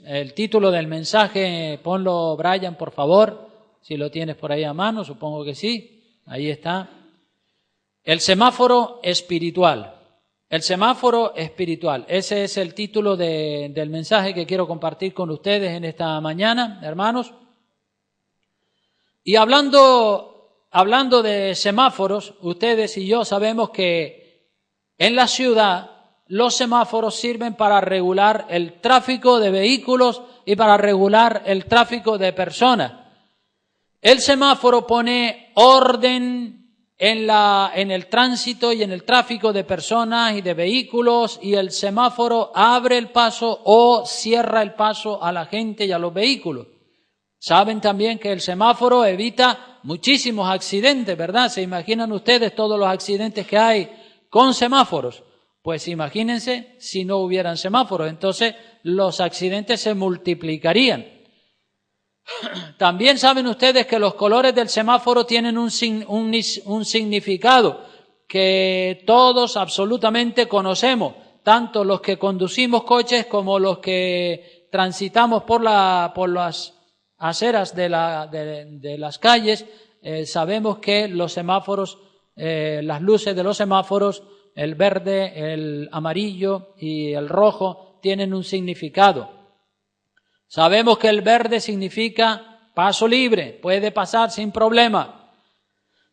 el título del mensaje, ponlo, Brian, por favor, si lo tienes por ahí a mano, supongo que sí, ahí está. El semáforo espiritual. El semáforo espiritual. Ese es el título del mensaje que quiero compartir con ustedes en esta mañana, hermanos. Y hablando de semáforos, ustedes y yo sabemos que en la ciudad los semáforos sirven para regular el tráfico de vehículos y para regular el tráfico de personas. El semáforo pone orden en el tránsito y en el tráfico de personas y de vehículos, y el semáforo abre el paso o cierra el paso a la gente y a los vehículos. Saben también que el semáforo evita muchísimos accidentes, ¿verdad? ¿Se imaginan ustedes todos los accidentes que hay con semáforos? Pues imagínense si no hubieran semáforos, entonces los accidentes se multiplicarían. También saben ustedes que los colores del semáforo tienen un significado que todos absolutamente conocemos, tanto los que conducimos coches como los que transitamos por las aceras de las calles. Sabemos que los semáforos, las luces de los semáforos, el verde, el amarillo y el rojo, tienen un significado. Sabemos que el verde significa paso libre, puede pasar sin problema.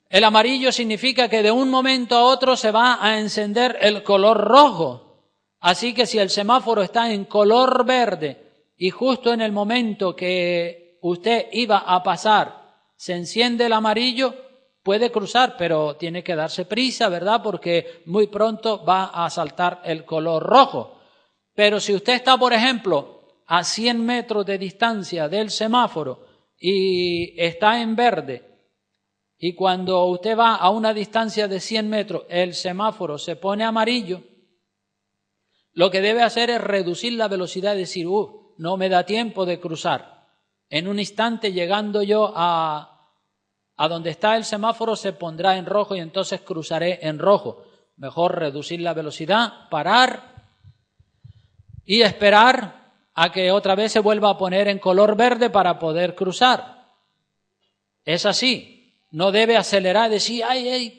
El amarillo significa que de un momento a otro se va a encender el color rojo. Así que si el semáforo está en color verde y justo en el momento que usted iba a pasar se enciende el amarillo, puede cruzar, pero tiene que darse prisa, ¿verdad? Porque muy pronto va a saltar el color rojo. Pero si usted está, por ejemplo, a 100 metros de distancia del semáforo y está en verde, y cuando usted va a una distancia de 100 metros, el semáforo se pone amarillo, lo que debe hacer es reducir la velocidad y decir, no me da tiempo de cruzar. En un instante, llegando yo a donde está el semáforo, se pondrá en rojo y entonces cruzaré en rojo. Mejor reducir la velocidad, parar y esperar a que otra vez se vuelva a poner en color verde para poder cruzar. Es así. No debe acelerar y decir,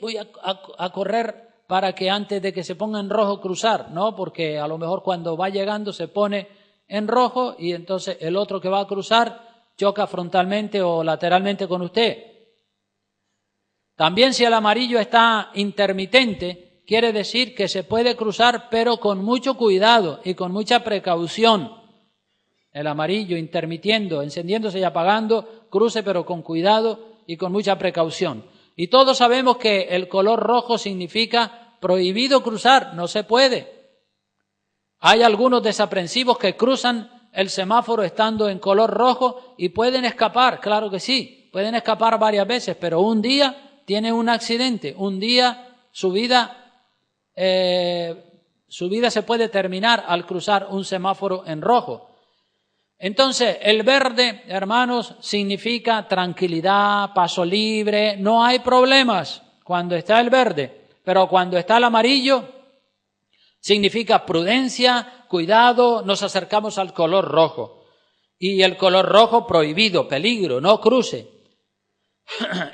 voy a correr para que antes de que se ponga en rojo cruzar. No, porque a lo mejor cuando va llegando se pone en rojo y entonces el otro que va a cruzar choca frontalmente o lateralmente con usted. También si el amarillo está intermitente, quiere decir que se puede cruzar pero con mucho cuidado y con mucha precaución. El amarillo intermitiendo, encendiéndose y apagando, cruce pero con cuidado y con mucha precaución. Y todos sabemos que el color rojo significa prohibido cruzar, no se puede. Hay algunos desaprensivos que cruzan el semáforo estando en color rojo y pueden escapar, claro que sí, pueden escapar varias veces, pero un día tiene un accidente, un día su vida se puede terminar al cruzar un semáforo en rojo. Entonces, el verde, hermanos, significa tranquilidad, paso libre, no hay problemas cuando está el verde, pero cuando está el amarillo, significa prudencia, cuidado, nos acercamos al color rojo. Y el color rojo prohibido, peligro, no cruce.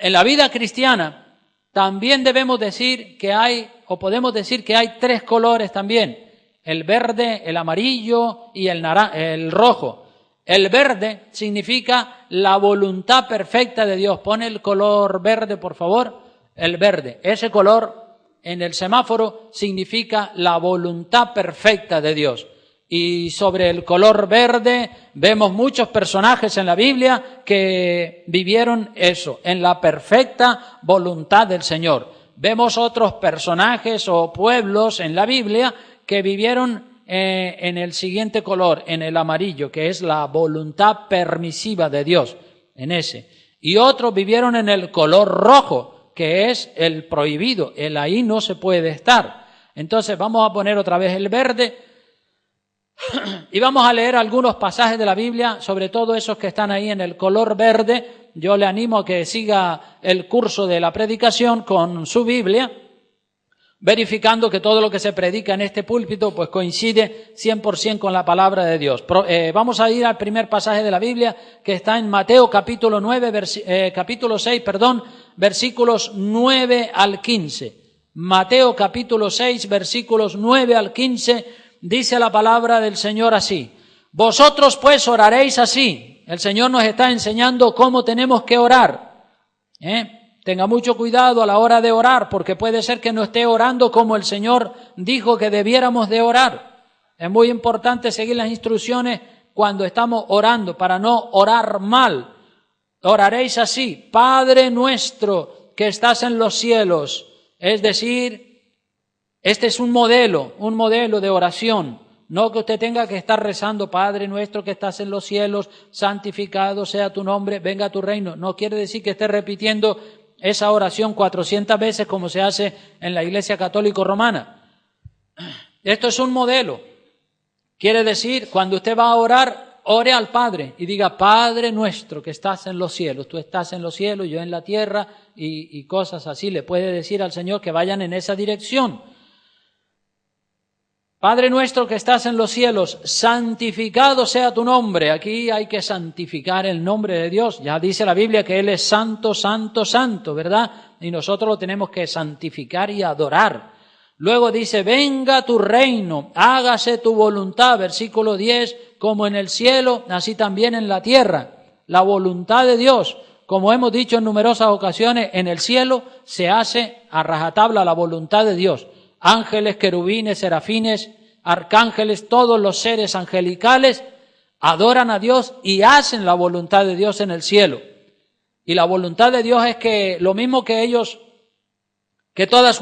En la vida cristiana también debemos decir que podemos decir que hay tres colores también, el verde, el amarillo y el rojo. El verde significa la voluntad perfecta de Dios. Pone el color verde, por favor. El verde. Ese color en el semáforo significa la voluntad perfecta de Dios. Y sobre el color verde vemos muchos personajes en la Biblia que vivieron eso, en la perfecta voluntad del Señor. Vemos otros personajes o pueblos en la Biblia que vivieron en el siguiente color, en el amarillo, que es la voluntad permisiva de Dios, en ese. Y otros vivieron en el color rojo, que es el prohibido, el ahí no se puede estar. Entonces vamos a poner otra vez el verde y vamos a leer algunos pasajes de la Biblia, sobre todo esos que están ahí en el color verde. Yo le animo a que siga el curso de la predicación con su Biblia. verificando que todo lo que se predica en este púlpito pues coincide 100% con la palabra de Dios. Vamos a ir al primer pasaje de la Biblia que está en Mateo capítulo 6, versículos 9 al 15. Mateo capítulo 6, versículos 9 al 15, dice la palabra del Señor así: vosotros pues oraréis así. El Señor nos está enseñando cómo tenemos que orar. Tenga mucho cuidado a la hora de orar, porque puede ser que no esté orando como el Señor dijo que debiéramos de orar. Es muy importante seguir las instrucciones cuando estamos orando, para no orar mal. Oraréis así: Padre nuestro que estás en los cielos. Es decir, este es un modelo de oración. No que usted tenga que estar rezando: Padre nuestro que estás en los cielos, santificado sea tu nombre, venga a tu reino. No quiere decir que esté repitiendo esa oración 400 veces como se hace en la Iglesia Católica Romana. Esto es un modelo. Quiere decir, cuando usted va a orar, ore al Padre y diga: Padre nuestro que estás en los cielos. Tú estás en los cielos, yo en la tierra, y cosas así. Le puede decir al Señor que vayan en esa dirección. Padre nuestro que estás en los cielos, santificado sea tu nombre. Aquí hay que santificar el nombre de Dios. Ya dice la Biblia que Él es santo, santo, santo, ¿verdad? Y nosotros lo tenemos que santificar y adorar. Luego dice: venga tu reino, hágase tu voluntad, versículo 10, como en el cielo, así también en la tierra. La voluntad de Dios, como hemos dicho en numerosas ocasiones, en el cielo se hace a rajatabla la voluntad de Dios. Ángeles, querubines, serafines, arcángeles, todos los seres angelicales adoran a Dios y hacen la voluntad de Dios en el cielo. Y la voluntad de Dios es que lo mismo que ellos, que todas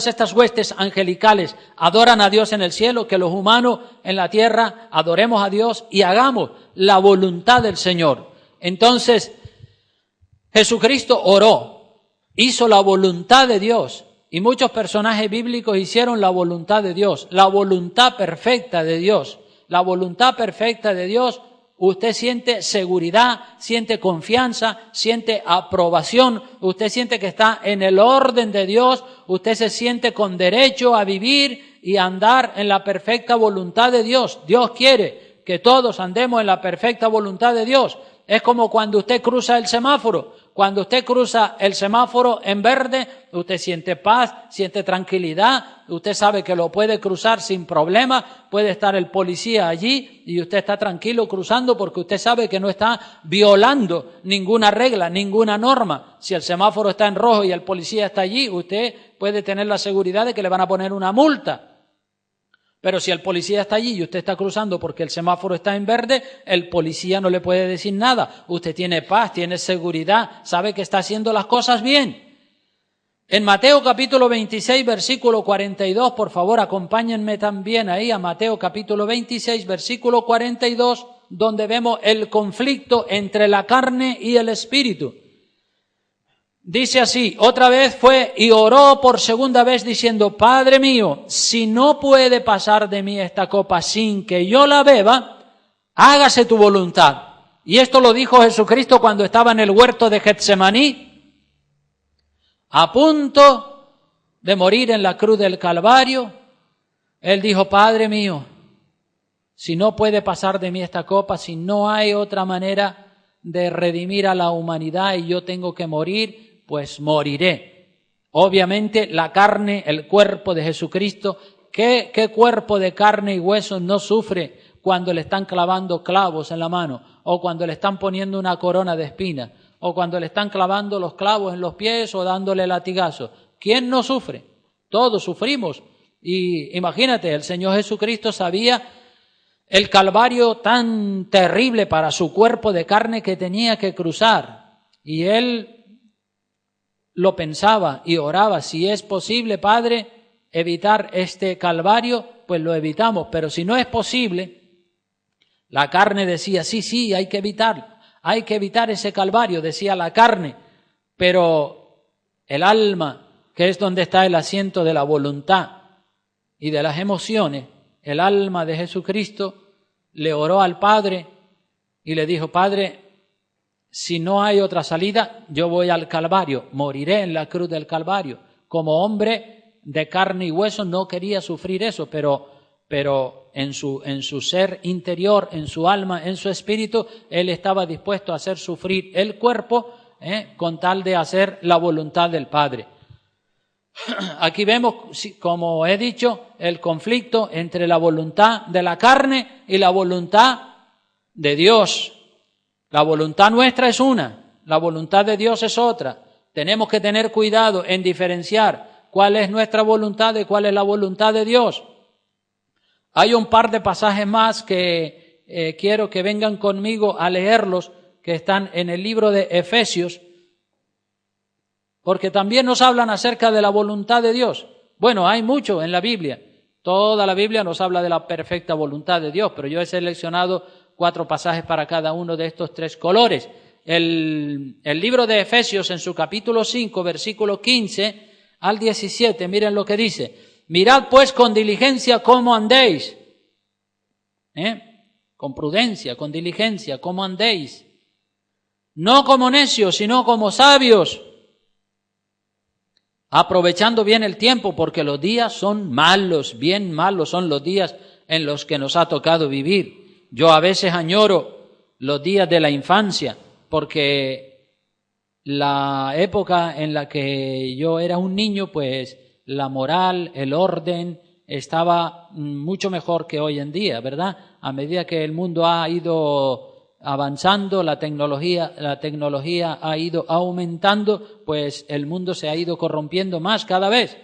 estas huestes angelicales adoran a Dios en el cielo, que los humanos en la tierra adoremos a Dios y hagamos la voluntad del Señor. Entonces, Jesucristo oró, hizo la voluntad de Dios. Y muchos personajes bíblicos hicieron la voluntad de Dios, la voluntad perfecta de Dios. La voluntad perfecta de Dios, usted siente seguridad, siente confianza, siente aprobación, usted siente que está en el orden de Dios, usted se siente con derecho a vivir y a andar en la perfecta voluntad de Dios. Dios quiere que todos andemos en la perfecta voluntad de Dios. Es como cuando usted cruza el semáforo. Cuando usted cruza el semáforo en verde, usted siente paz, siente tranquilidad, usted sabe que lo puede cruzar sin problema, puede estar el policía allí y usted está tranquilo cruzando porque usted sabe que no está violando ninguna regla, ninguna norma. Si el semáforo está en rojo y el policía está allí, usted puede tener la seguridad de que le van a poner una multa. Pero si el policía está allí y usted está cruzando porque el semáforo está en verde, el policía no le puede decir nada. Usted tiene paz, tiene seguridad, sabe que está haciendo las cosas bien. En Mateo capítulo 26, versículo 42, por favor, acompáñenme también ahí a Mateo capítulo 26, versículo 42, donde vemos el conflicto entre la carne y el espíritu. Dice así: otra vez fue y oró por segunda vez diciendo: Padre mío, si no puede pasar de mí esta copa sin que yo la beba, hágase tu voluntad. Y esto lo dijo Jesucristo cuando estaba en el huerto de Getsemaní, a punto de morir en la cruz del Calvario. Él dijo: Padre mío, si no puede pasar de mí esta copa, si no hay otra manera de redimir a la humanidad y yo tengo que morir, pues moriré. Obviamente la carne, el cuerpo de Jesucristo, ¿qué cuerpo de carne y huesos no sufre cuando le están clavando clavos en la mano, o cuando le están poniendo una corona de espinas, o cuando le están clavando los clavos en los pies o dándole latigazos? ¿Quién no sufre? Todos sufrimos. Y imagínate, el Señor Jesucristo sabía el calvario tan terrible para su cuerpo de carne que tenía que cruzar, y Él lo pensaba y oraba: si es posible, Padre, evitar este calvario, pues lo evitamos. Pero si no es posible, la carne decía: sí, hay que evitar ese calvario, decía la carne. Pero el alma, que es donde está el asiento de la voluntad y de las emociones, el alma de Jesucristo le oró al Padre y le dijo: Padre, si no hay otra salida, yo voy al Calvario, moriré en la cruz del Calvario. Como hombre de carne y hueso no quería sufrir eso, pero en su ser interior, en su alma, en su espíritu, él estaba dispuesto a hacer sufrir el cuerpo con tal de hacer la voluntad del Padre. Aquí vemos, como he dicho, el conflicto entre la voluntad de la carne y la voluntad de Dios. La voluntad nuestra es una, la voluntad de Dios es otra. Tenemos que tener cuidado en diferenciar cuál es nuestra voluntad y cuál es la voluntad de Dios. Hay un par de pasajes más que quiero que vengan conmigo a leerlos, que están en el libro de Efesios, porque también nos hablan acerca de la voluntad de Dios. Bueno, hay mucho en la Biblia. Toda la Biblia nos habla de la perfecta voluntad de Dios, pero yo he seleccionado 4 pasajes para cada uno de estos 3 colores. El libro de Efesios, en su capítulo 5, versículo 15 al 17, miren lo que dice. Mirad pues con diligencia cómo andéis, con prudencia, con diligencia, cómo andéis. No como necios, sino como sabios, aprovechando bien el tiempo, porque los días son malos, bien malos son los días en los que nos ha tocado vivir. Yo a veces añoro los días de la infancia, porque la época en la que yo era un niño, pues la moral, el orden, estaba mucho mejor que hoy en día, ¿verdad? A medida que el mundo ha ido avanzando, la tecnología ha ido aumentando, pues el mundo se ha ido corrompiendo más cada vez.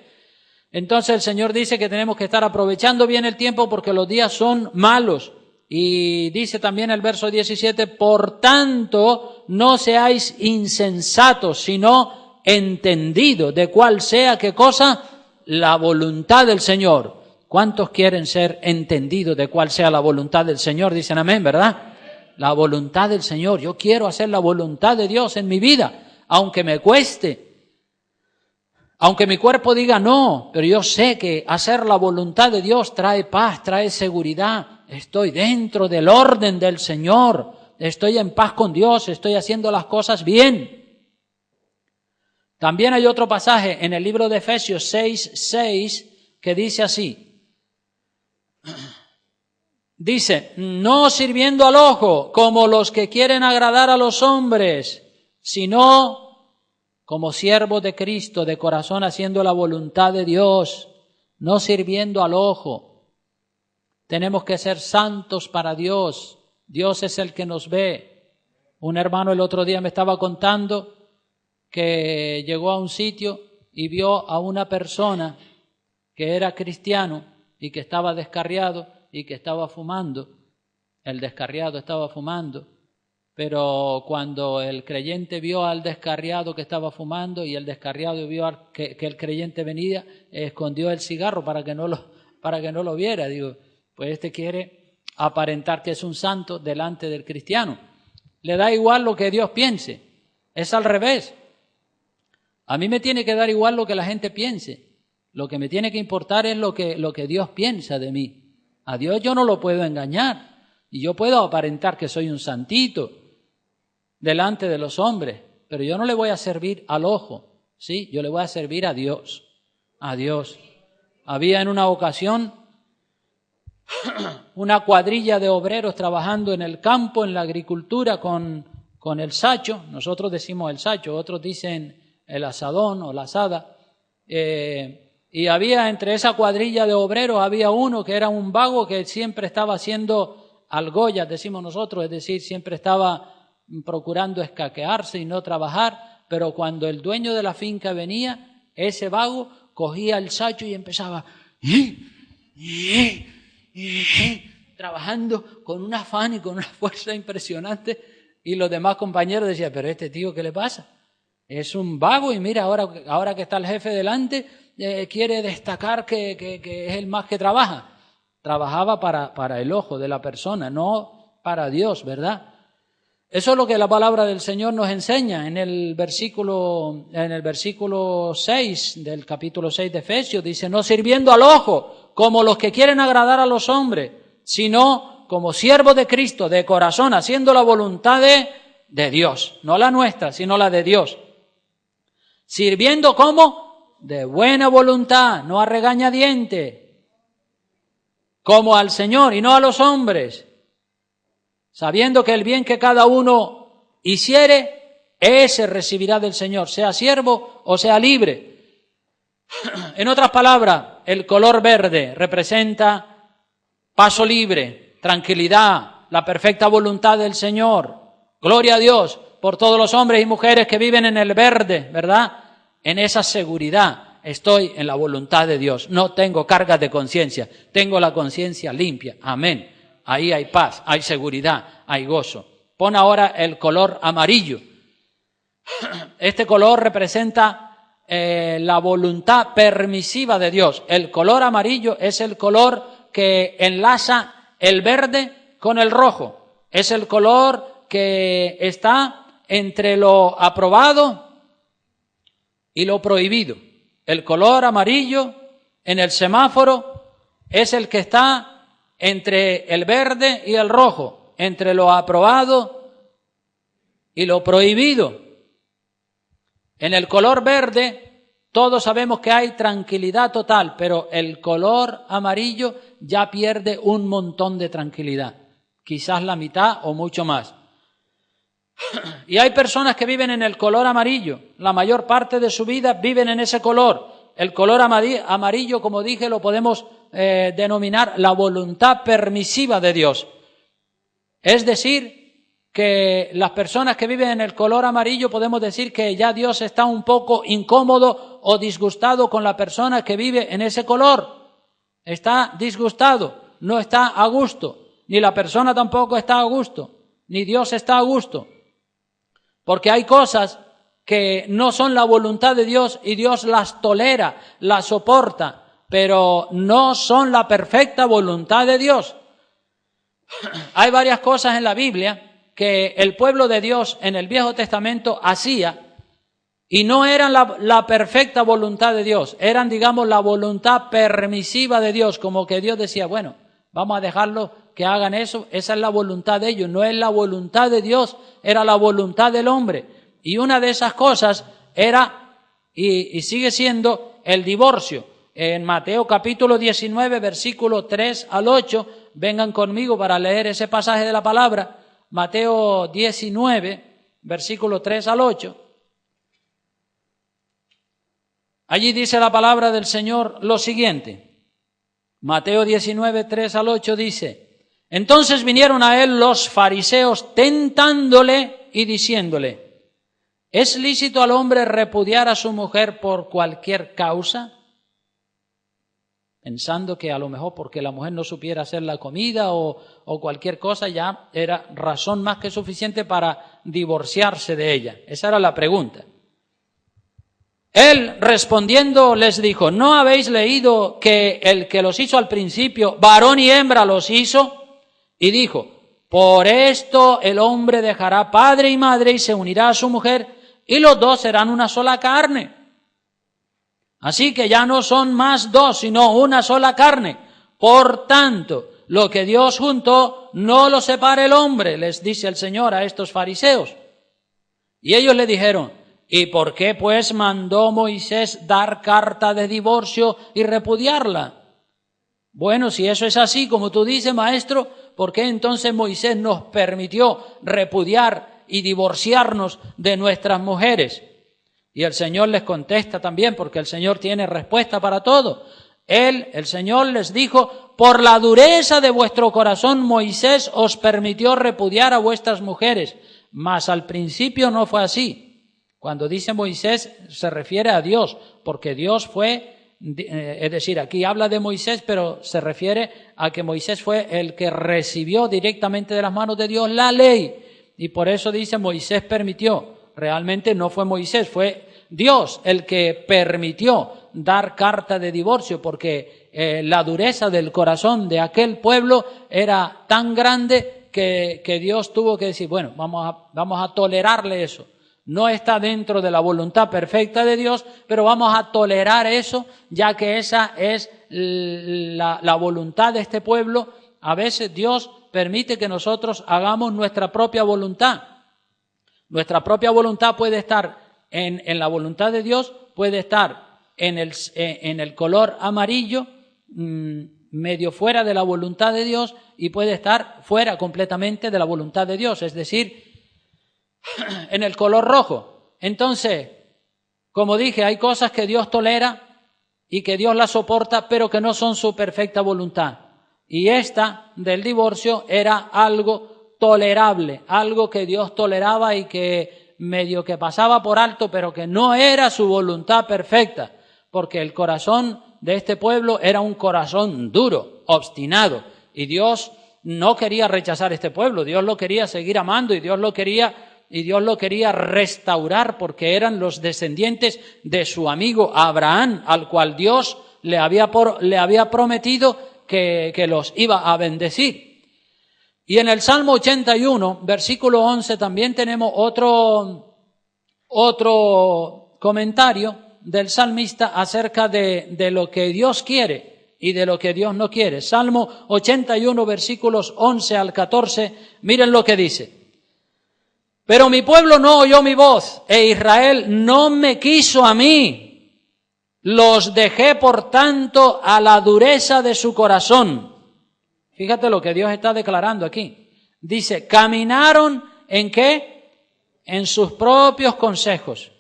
Entonces el Señor dice que tenemos que estar aprovechando bien el tiempo porque los días son malos. Y dice también el verso 17, por tanto, no seáis insensatos, sino entendidos de cuál sea, ¿qué cosa? La voluntad del Señor. ¿Cuántos quieren ser entendidos de cuál sea la voluntad del Señor? Dicen amén, ¿verdad? La voluntad del Señor. Yo quiero hacer la voluntad de Dios en mi vida, aunque me cueste, aunque mi cuerpo diga no, pero yo sé que hacer la voluntad de Dios trae paz, trae seguridad. Estoy dentro del orden del Señor, estoy en paz con Dios, estoy haciendo las cosas bien. También hay otro pasaje en el libro de Efesios 6:6 que dice así. Dice, no sirviendo al ojo como los que quieren agradar a los hombres, sino como siervos de Cristo, de corazón haciendo la voluntad de Dios, no sirviendo al ojo. Tenemos que ser santos para Dios. Dios es el que nos ve. Un hermano el otro día me estaba contando que llegó a un sitio y vio a una persona que era cristiano y que estaba descarriado y que estaba fumando. El descarriado estaba fumando, pero cuando el creyente vio al descarriado que estaba fumando y el descarriado vio que el creyente venía, escondió el cigarro para que no lo viera. Digo, pues este quiere aparentar que es un santo delante del cristiano. Le da igual lo que Dios piense. Es al revés. A mí me tiene que dar igual lo que la gente piense. Lo que me tiene que importar es lo que Dios piensa de mí. A Dios yo no lo puedo engañar y yo puedo aparentar que soy un santito delante de los hombres, pero yo no le voy a servir al ojo, ¿sí? Yo le voy a servir a Dios, a Dios. Había en una ocasión una cuadrilla de obreros trabajando en el campo, en la agricultura con el sacho. Nosotros decimos el sacho, otros dicen el asadón o la asada. Y había entre esa cuadrilla de obreros, había uno que era un vago que siempre estaba haciendo argollas, decimos nosotros, es decir, siempre estaba procurando escaquearse y no trabajar, pero cuando el dueño de la finca venía, ese vago cogía el sacho y empezaba trabajando con un afán y con una fuerza impresionante, y los demás compañeros decían, pero este tío, ¿qué le pasa? Es un vago y mira, ahora que está el jefe delante, quiere destacar que es el más que trabaja. Trabajaba para el ojo de la persona, no para Dios, ¿verdad? Eso es lo que la palabra del Señor nos enseña en el versículo 6 del capítulo 6 de Efesios. Dice, no sirviendo al ojo como los que quieren agradar a los hombres, sino como siervos de Cristo, de corazón, haciendo la voluntad de Dios. No la nuestra, sino la de Dios. Sirviendo como de buena voluntad, no a regañadiente, como al Señor y no a los hombres, sabiendo que el bien que cada uno hiciere, ese recibirá del Señor, sea siervo o sea libre. En otras palabras, el color verde representa paso libre, tranquilidad, la perfecta voluntad del Señor. Gloria a Dios por todos los hombres y mujeres que viven en el verde, ¿verdad? En esa seguridad, estoy en la voluntad de Dios, no tengo cargas de conciencia, tengo la conciencia limpia, amén. Ahí hay paz, hay seguridad, hay gozo. Pon ahora el color amarillo. Este color representa la voluntad permisiva de Dios. El color amarillo es el color que enlaza el verde con el rojo. Es el color que está entre lo aprobado y lo prohibido. El color amarillo en el semáforo es el que está entre el verde y el rojo, entre lo aprobado y lo prohibido. En el color verde todos sabemos que hay tranquilidad total, pero el color amarillo ya pierde un montón de tranquilidad, quizás la mitad o mucho más. Y hay personas que viven en el color amarillo, la mayor parte de su vida viven en ese color. El color amarillo, como dije, lo podemos denominar la voluntad permisiva de Dios. Es decir, que las personas que viven en el color amarillo podemos decir que ya Dios está un poco incómodo o disgustado con la persona que vive en ese color. Está disgustado, no está a gusto, ni la persona tampoco está a gusto, ni Dios está a gusto. Porque hay cosas que no son la voluntad de Dios y Dios las tolera, las soporta, pero no son la perfecta voluntad de Dios. Hay varias cosas en la Biblia que el pueblo de Dios en el Viejo Testamento hacía y no eran la perfecta voluntad de Dios, eran, digamos, la voluntad permisiva de Dios, como que Dios decía, bueno, vamos a dejarlo que hagan eso, esa es la voluntad de ellos, no es la voluntad de Dios, era la voluntad del hombre. Y una de esas cosas era, y sigue siendo, el divorcio. En Mateo capítulo 19, versículo 3 al 8, vengan conmigo para leer ese pasaje de la palabra. Mateo 19, versículo 3 al 8. Allí dice la palabra del Señor lo siguiente. Mateo 19, 3 al 8 dice, entonces vinieron a él los fariseos tentándole y diciéndole, ¿es lícito al hombre repudiar a su mujer por cualquier causa? Pensando que a lo mejor porque la mujer no supiera hacer la comida o cualquier cosa ya era razón más que suficiente para divorciarse de ella. Esa era la pregunta. Él respondiendo les dijo, ¿no habéis leído que el que los hizo al principio, varón y hembra los hizo? Y dijo, por esto el hombre dejará padre y madre y se unirá a su mujer y los dos serán una sola carne. Así que ya no son más dos, sino una sola carne. Por tanto, lo que Dios juntó, no lo separe el hombre, les dice el Señor a estos fariseos. Y ellos le dijeron, ¿y por qué pues mandó Moisés dar carta de divorcio y repudiarla? Bueno, si eso es así, como tú dices, maestro, ¿por qué entonces Moisés nos permitió repudiar y divorciarnos de nuestras mujeres? Y el Señor les contesta también, porque el Señor tiene respuesta para todo. El Señor les dijo, por la dureza de vuestro corazón Moisés os permitió repudiar a vuestras mujeres, mas al principio no fue así. Cuando dice Moisés se refiere a Dios, porque Dios fue, es decir, aquí habla de Moisés, pero se refiere a que Moisés fue el que recibió directamente de las manos de Dios la ley. Y por eso dice Moisés permitió. Realmente no fue Moisés, fue Dios el que permitió dar carta de divorcio, porque la dureza del corazón de aquel pueblo era tan grande que Dios tuvo que decir, bueno, vamos a tolerarle eso. No está dentro de la voluntad perfecta de Dios, pero vamos a tolerar eso, ya que esa es la voluntad de este pueblo. A veces Dios permite que nosotros hagamos nuestra propia voluntad. Nuestra propia voluntad puede estar en la voluntad de Dios, puede estar en el color amarillo, medio fuera de la voluntad de Dios, y puede estar fuera completamente de la voluntad de Dios, es decir, en el color rojo. Entonces, como dije, hay cosas que Dios tolera y que Dios las soporta, pero que no son su perfecta voluntad. Y esta del divorcio era algo tolerable, algo que Dios toleraba y que medio que pasaba por alto, pero que no era su voluntad perfecta, porque el corazón de este pueblo era un corazón duro, obstinado, y Dios no quería rechazar este pueblo, Dios lo quería seguir amando y Dios lo quería restaurar, porque eran los descendientes de su amigo Abraham, al cual Dios le había prometido que los iba a bendecir. Y en el Salmo 81, versículo 11, también tenemos otro comentario del salmista acerca de lo que Dios quiere y de lo que Dios no quiere. Salmo 81, versículos 11 al 14, miren lo que dice. Pero mi pueblo no oyó mi voz, e Israel no me quiso a mí. Los dejé, por tanto, a la dureza de su corazón. Fíjate lo que Dios está declarando aquí. Dice, caminaron ¿en qué? En sus propios consejos.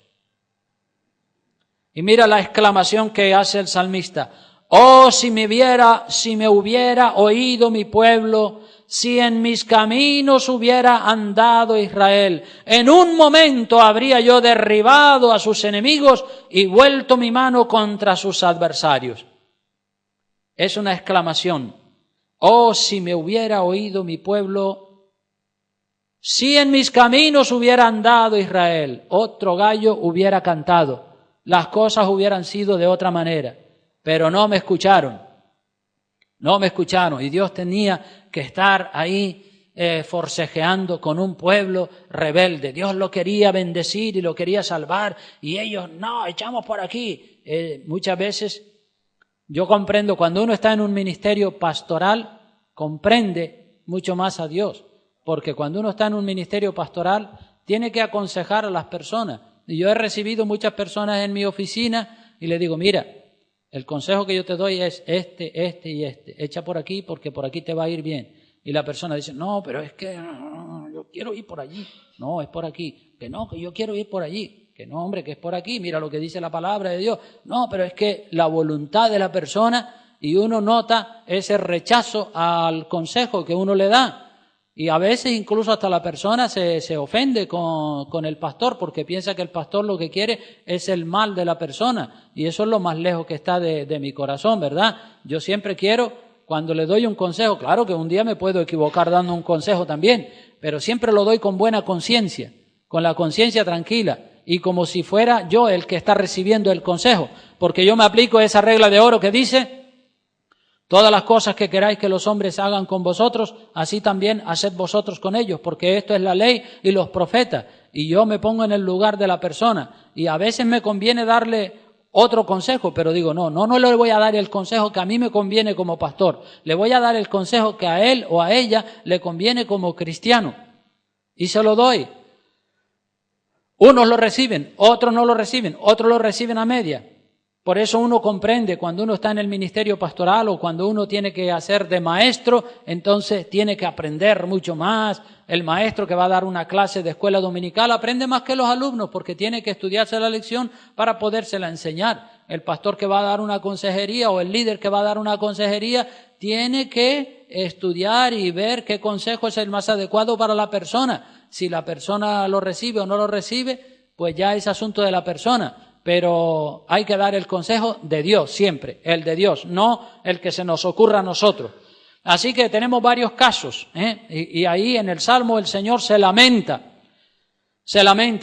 Y mira la exclamación que hace el salmista. Oh, si me hubiera oído mi pueblo, si en mis caminos hubiera andado Israel, en un momento habría yo derribado a sus enemigos y vuelto mi mano contra sus adversarios. Es una exclamación. Oh, si me hubiera oído mi pueblo, si en mis caminos hubiera andado Israel, otro gallo hubiera cantado, las cosas hubieran sido de otra manera, pero no me escucharon, y Dios tenía que estar ahí forcejeando con un pueblo rebelde. Dios lo quería bendecir y lo quería salvar, y ellos, no, echamos por aquí. Muchas veces yo comprendo, cuando uno está en un ministerio pastoral, comprende mucho más a Dios, porque cuando uno está en un ministerio pastoral, tiene que aconsejar a las personas. Y yo he recibido muchas personas en mi oficina y le digo, mira, el consejo que yo te doy es este y este. Echa por aquí porque por aquí te va a ir bien. Y la persona dice, no, pero es que yo quiero ir por allí. No, es por aquí. Que no, que yo quiero ir por allí. Que no, hombre, que es por aquí. Mira lo que dice la palabra de Dios. No, pero es que la voluntad de la persona, y uno nota ese rechazo al consejo que uno le da. Y a veces incluso hasta la persona se ofende con el pastor, porque piensa que el pastor lo que quiere es el mal de la persona. Y eso es lo más lejos que está de mi corazón, ¿verdad? Yo siempre quiero, cuando le doy un consejo, claro que un día me puedo equivocar dando un consejo también, pero siempre lo doy con buena conciencia, con la conciencia tranquila, y como si fuera yo el que está recibiendo el consejo, porque yo me aplico esa regla de oro que dice, todas las cosas que queráis que los hombres hagan con vosotros, así también haced vosotros con ellos, porque esto es la ley y los profetas. Y yo me pongo en el lugar de la persona. Y a veces me conviene darle otro consejo, pero digo, no le voy a dar el consejo que a mí me conviene como pastor. Le voy a dar el consejo que a él o a ella le conviene como cristiano. Y se lo doy. Unos lo reciben, otros no lo reciben, otros lo reciben a media. Por eso uno comprende cuando uno está en el ministerio pastoral o cuando uno tiene que hacer de maestro, entonces tiene que aprender mucho más. El maestro que va a dar una clase de escuela dominical aprende más que los alumnos porque tiene que estudiarse la lección para podérsela enseñar. El pastor que va a dar una consejería o el líder que va a dar una consejería tiene que estudiar y ver qué consejo es el más adecuado para la persona. Si la persona lo recibe o no lo recibe, pues ya es asunto de la persona. Pero hay que dar el consejo de Dios siempre, el de Dios, no el que se nos ocurra a nosotros. Así que tenemos varios casos, y ahí en el Salmo el Señor se lamenta,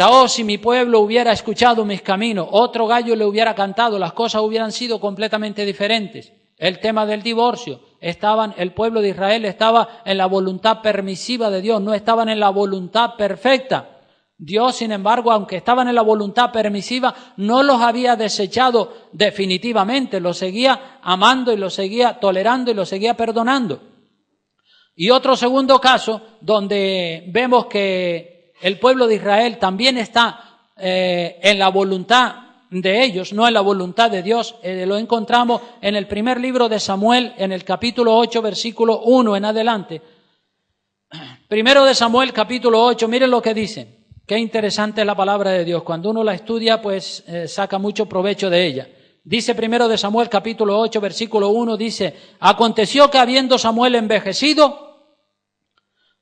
oh, si mi pueblo hubiera escuchado mis caminos, otro gallo le hubiera cantado, las cosas hubieran sido completamente diferentes. El tema del divorcio, el pueblo de Israel estaba en la voluntad permisiva de Dios, no estaban en la voluntad perfecta. Dios, sin embargo, aunque estaban en la voluntad permisiva, no los había desechado definitivamente, los seguía amando y los seguía tolerando y los seguía perdonando. Y otro segundo caso, donde vemos que el pueblo de Israel también está en la voluntad de ellos, no en la voluntad de Dios. Lo encontramos en el primer libro de Samuel, en el capítulo 8, versículo 1 en adelante. Primero de Samuel, capítulo 8, miren lo que dice. Qué interesante es la palabra de Dios. Cuando uno la estudia, pues saca mucho provecho de ella. Dice primero de Samuel, capítulo 8, versículo 1, dice: aconteció que habiendo Samuel envejecido,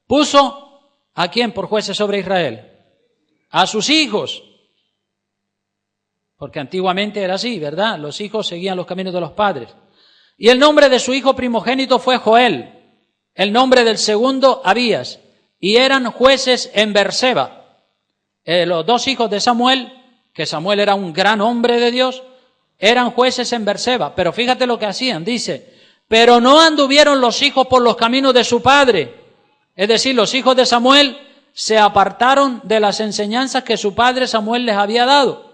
puso ¿a quién por jueces sobre Israel? A sus hijos. Porque antiguamente era así, ¿verdad? Los hijos seguían los caminos de los padres. Y el nombre de su hijo primogénito fue Joel, el nombre del segundo Abías, y eran jueces en Beerseba. Los dos hijos de Samuel, que Samuel era un gran hombre de Dios, eran jueces en Beerseba. Pero fíjate lo que hacían, dice: pero no anduvieron los hijos por los caminos de su padre. Es decir, los hijos de Samuel se apartaron de las enseñanzas que su padre Samuel les había dado.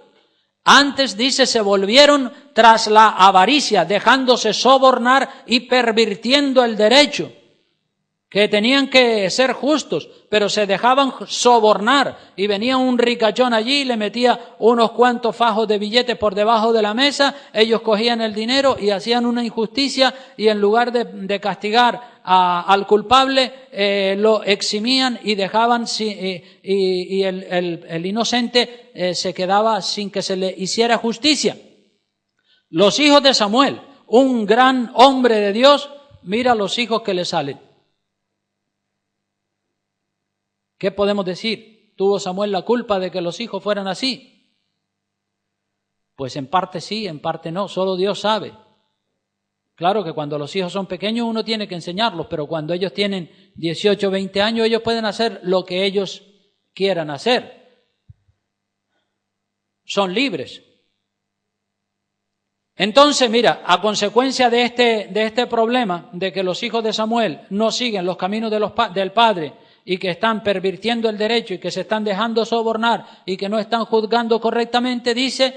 Antes, dice, se volvieron tras la avaricia, dejándose sobornar y pervirtiendo el derecho, que tenían que ser justos, pero se dejaban sobornar, y venía un ricachón allí y le metía unos cuantos fajos de billetes por debajo de la mesa. Ellos cogían el dinero y hacían una injusticia, y en lugar de castigar al culpable, lo eximían y dejaban, y el inocente se quedaba sin que se le hiciera justicia. Los hijos de Samuel, un gran hombre de Dios, mira los hijos que le salen. ¿Qué podemos decir? ¿Tuvo Samuel la culpa de que los hijos fueran así? Pues en parte sí, en parte no, solo Dios sabe. Claro que cuando los hijos son pequeños uno tiene que enseñarlos, pero cuando ellos tienen 18, 20 años, ellos pueden hacer lo que ellos quieran hacer. Son libres. Entonces, mira, a consecuencia de este problema, de que los hijos de Samuel no siguen los caminos del padre, y que están pervirtiendo el derecho y que se están dejando sobornar y que no están juzgando correctamente, dice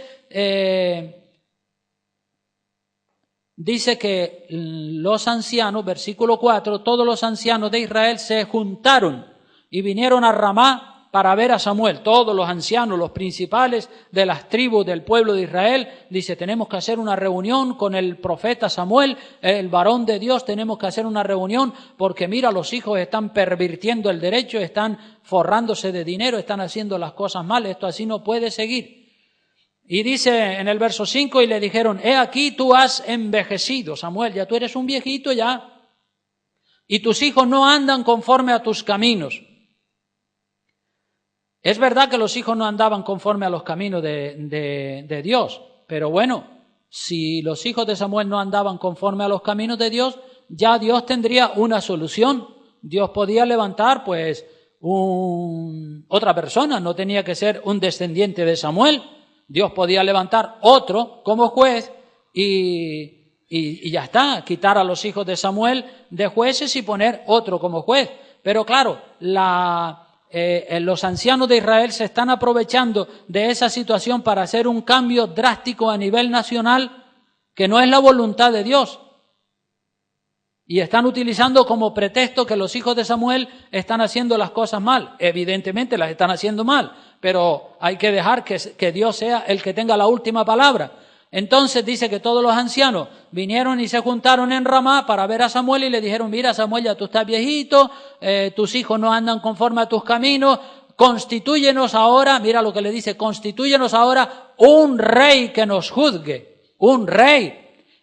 que los ancianos, versículo 4, todos los ancianos de Israel se juntaron y vinieron a Ramá para ver a Samuel. Todos los ancianos, los principales de las tribus del pueblo de Israel, dice: tenemos que hacer una reunión con el profeta Samuel, el varón de Dios, tenemos que hacer una reunión porque mira, los hijos están pervirtiendo el derecho, están forrándose de dinero, están haciendo las cosas mal, esto así no puede seguir. Y dice en el verso 5, y le dijeron: he aquí tú has envejecido, Samuel, ya tú eres un viejito ya, y tus hijos no andan conforme a tus caminos. Es verdad que los hijos no andaban conforme a los caminos de Dios, pero bueno, si los hijos de Samuel no andaban conforme a los caminos de Dios, ya Dios tendría una solución. Dios podía levantar pues otra persona, no tenía que ser un descendiente de Samuel. Dios podía levantar otro como juez y ya está, quitar a los hijos de Samuel de jueces y poner otro como juez. Pero claro, los ancianos de Israel se están aprovechando de esa situación para hacer un cambio drástico a nivel nacional que no es la voluntad de Dios. Y están utilizando como pretexto que los hijos de Samuel están haciendo las cosas mal. Evidentemente las están haciendo mal, pero hay que dejar que Dios sea el que tenga la última palabra. Entonces dice que todos los ancianos vinieron y se juntaron en Ramá para ver a Samuel y le dijeron: mira, Samuel, ya tú estás viejito, tus hijos no andan conforme a tus caminos, constitúyenos ahora, mira lo que le dice, constitúyenos ahora un rey que nos juzgue, un rey.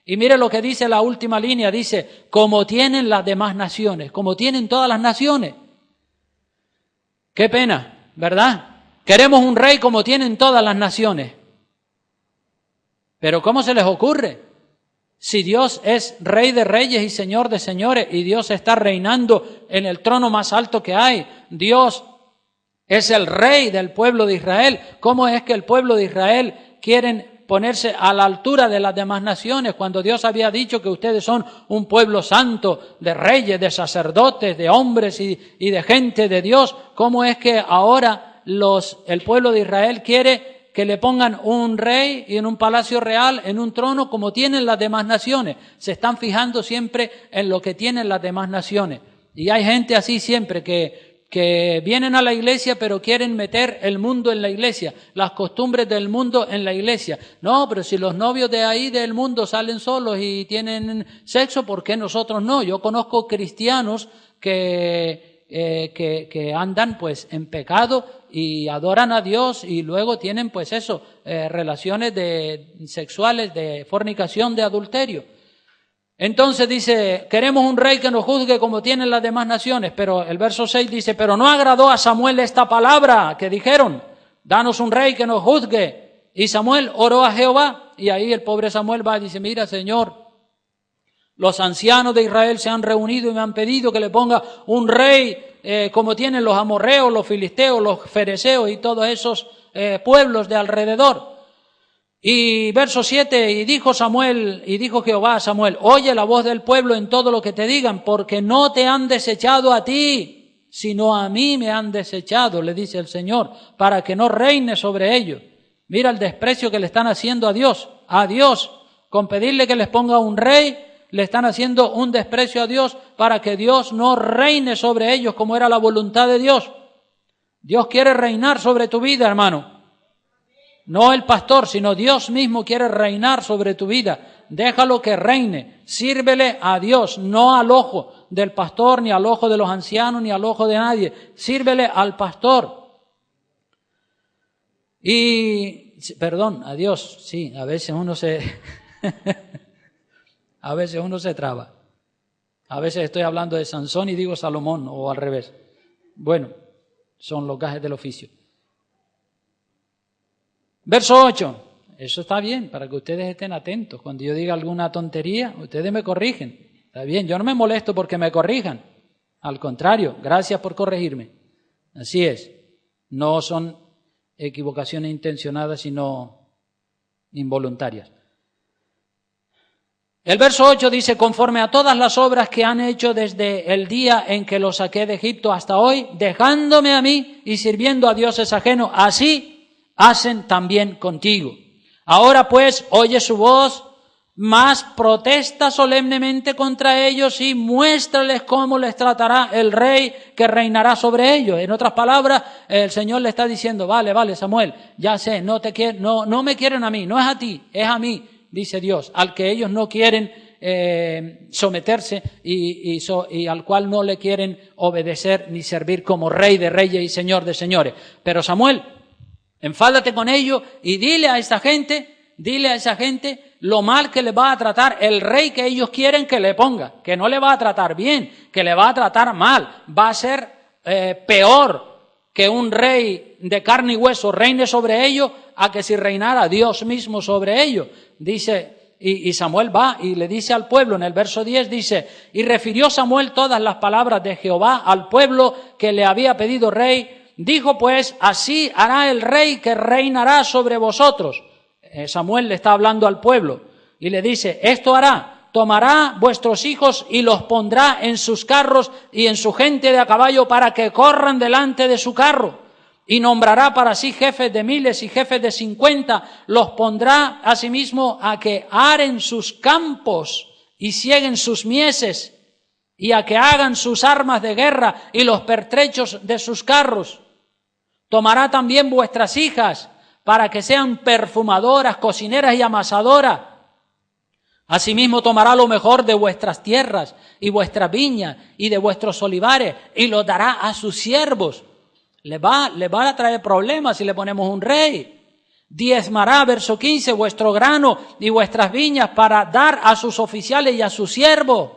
Y mire lo que dice la última línea, dice: como tienen las demás naciones, como tienen todas las naciones. Qué pena, ¿verdad? Queremos un rey como tienen todas las naciones. Pero ¿cómo se les ocurre? Si Dios es Rey de reyes y Señor de señores, y Dios está reinando en el trono más alto que hay, Dios es el Rey del pueblo de Israel, ¿cómo es que el pueblo de Israel quieren ponerse a la altura de las demás naciones cuando Dios había dicho que ustedes son un pueblo santo, de reyes, de sacerdotes, de hombres y de gente de Dios? ¿Cómo es que ahora el pueblo de Israel quiere que le pongan un rey y en un palacio real, en un trono, como tienen las demás naciones? Se están fijando siempre en lo que tienen las demás naciones. Y hay gente así siempre que que vienen a la iglesia pero quieren meter el mundo en la iglesia, las costumbres del mundo en la iglesia. No, pero si los novios de ahí del mundo salen solos y tienen sexo, ¿por qué nosotros no? Yo conozco cristianos que andan pues en pecado y adoran a Dios y luego tienen pues eso, relaciones sexuales, de fornicación, de adulterio. Entonces dice, queremos un rey que nos juzgue como tienen las demás naciones, pero el verso 6 dice, pero no agradó a Samuel esta palabra que dijeron, danos un rey que nos juzgue. Y Samuel oró a Jehová, y ahí el pobre Samuel va y dice, mira Señor, los ancianos de Israel se han reunido y me han pedido que le ponga un rey como tienen los amorreos, los filisteos, los fereceos y todos esos pueblos de alrededor. Y verso 7, y dijo Jehová a Samuel, oye la voz del pueblo en todo lo que te digan, porque no te han desechado a ti, sino a mí me han desechado, le dice el Señor, para que no reine sobre ellos. Mira el desprecio que le están haciendo a Dios, con pedirle que les ponga un rey, le están haciendo un desprecio a Dios para que Dios no reine sobre ellos como era la voluntad de Dios. Dios quiere reinar sobre tu vida, hermano. No el pastor, sino Dios mismo quiere reinar sobre tu vida. Déjalo que reine. Sírvele a Dios, no al ojo del pastor, ni al ojo de los ancianos, ni al ojo de nadie. Sírvele al pastor. A Dios, sí, a veces uno se traba. A veces estoy hablando de Sansón y digo Salomón, o al revés. Bueno, son los gajes del oficio. Verso 8, eso está bien, para que ustedes estén atentos. Cuando yo diga alguna tontería, ustedes me corrigen. Está bien, yo no me molesto porque me corrijan. Al contrario, gracias por corregirme. Así es, no son equivocaciones intencionadas, sino involuntarias. El verso 8 dice, conforme a todas las obras que han hecho desde el día en que los saqué de Egipto hasta hoy, dejándome a mí y sirviendo a dioses ajenos, así hacen también contigo. Ahora pues, oye su voz, mas protesta solemnemente contra ellos y muéstrales cómo les tratará el rey que reinará sobre ellos. En otras palabras, el Señor le está diciendo, vale, Samuel, ya sé, no me quieren a mí, no es a ti, es a mí, dice Dios, al que ellos no quieren someterse y al cual no le quieren obedecer ni servir como rey de reyes y señor de señores. Pero Samuel, enfádate con ellos y dile a esa gente lo mal que le va a tratar el rey que ellos quieren que le ponga, que no le va a tratar bien, que le va a tratar mal, va a ser peor que un rey de carne y hueso reine sobre ellos a que si reinara Dios mismo sobre ellos. Dice, y Samuel va y le dice al pueblo, en el verso 10 dice, y refirió Samuel todas las palabras de Jehová al pueblo que le había pedido rey. Dijo pues, así hará el rey que reinará sobre vosotros. Samuel le está hablando al pueblo y le dice, esto hará, tomará vuestros hijos y los pondrá en sus carros y en su gente de a caballo para que corran delante de su carro. Y nombrará para sí jefes de 1000 y jefes de 50, los pondrá asimismo a que aren sus campos y sieguen sus mieses y a que hagan sus armas de guerra y los pertrechos de sus carros. Tomará también vuestras hijas para que sean perfumadoras, cocineras y amasadoras. Asimismo tomará lo mejor de vuestras tierras y vuestras viñas y de vuestros olivares y lo dará a sus siervos. Le va a traer problemas si le ponemos un rey. Diezmará, verso 15, vuestro grano y vuestras viñas para dar a sus oficiales y a sus siervos.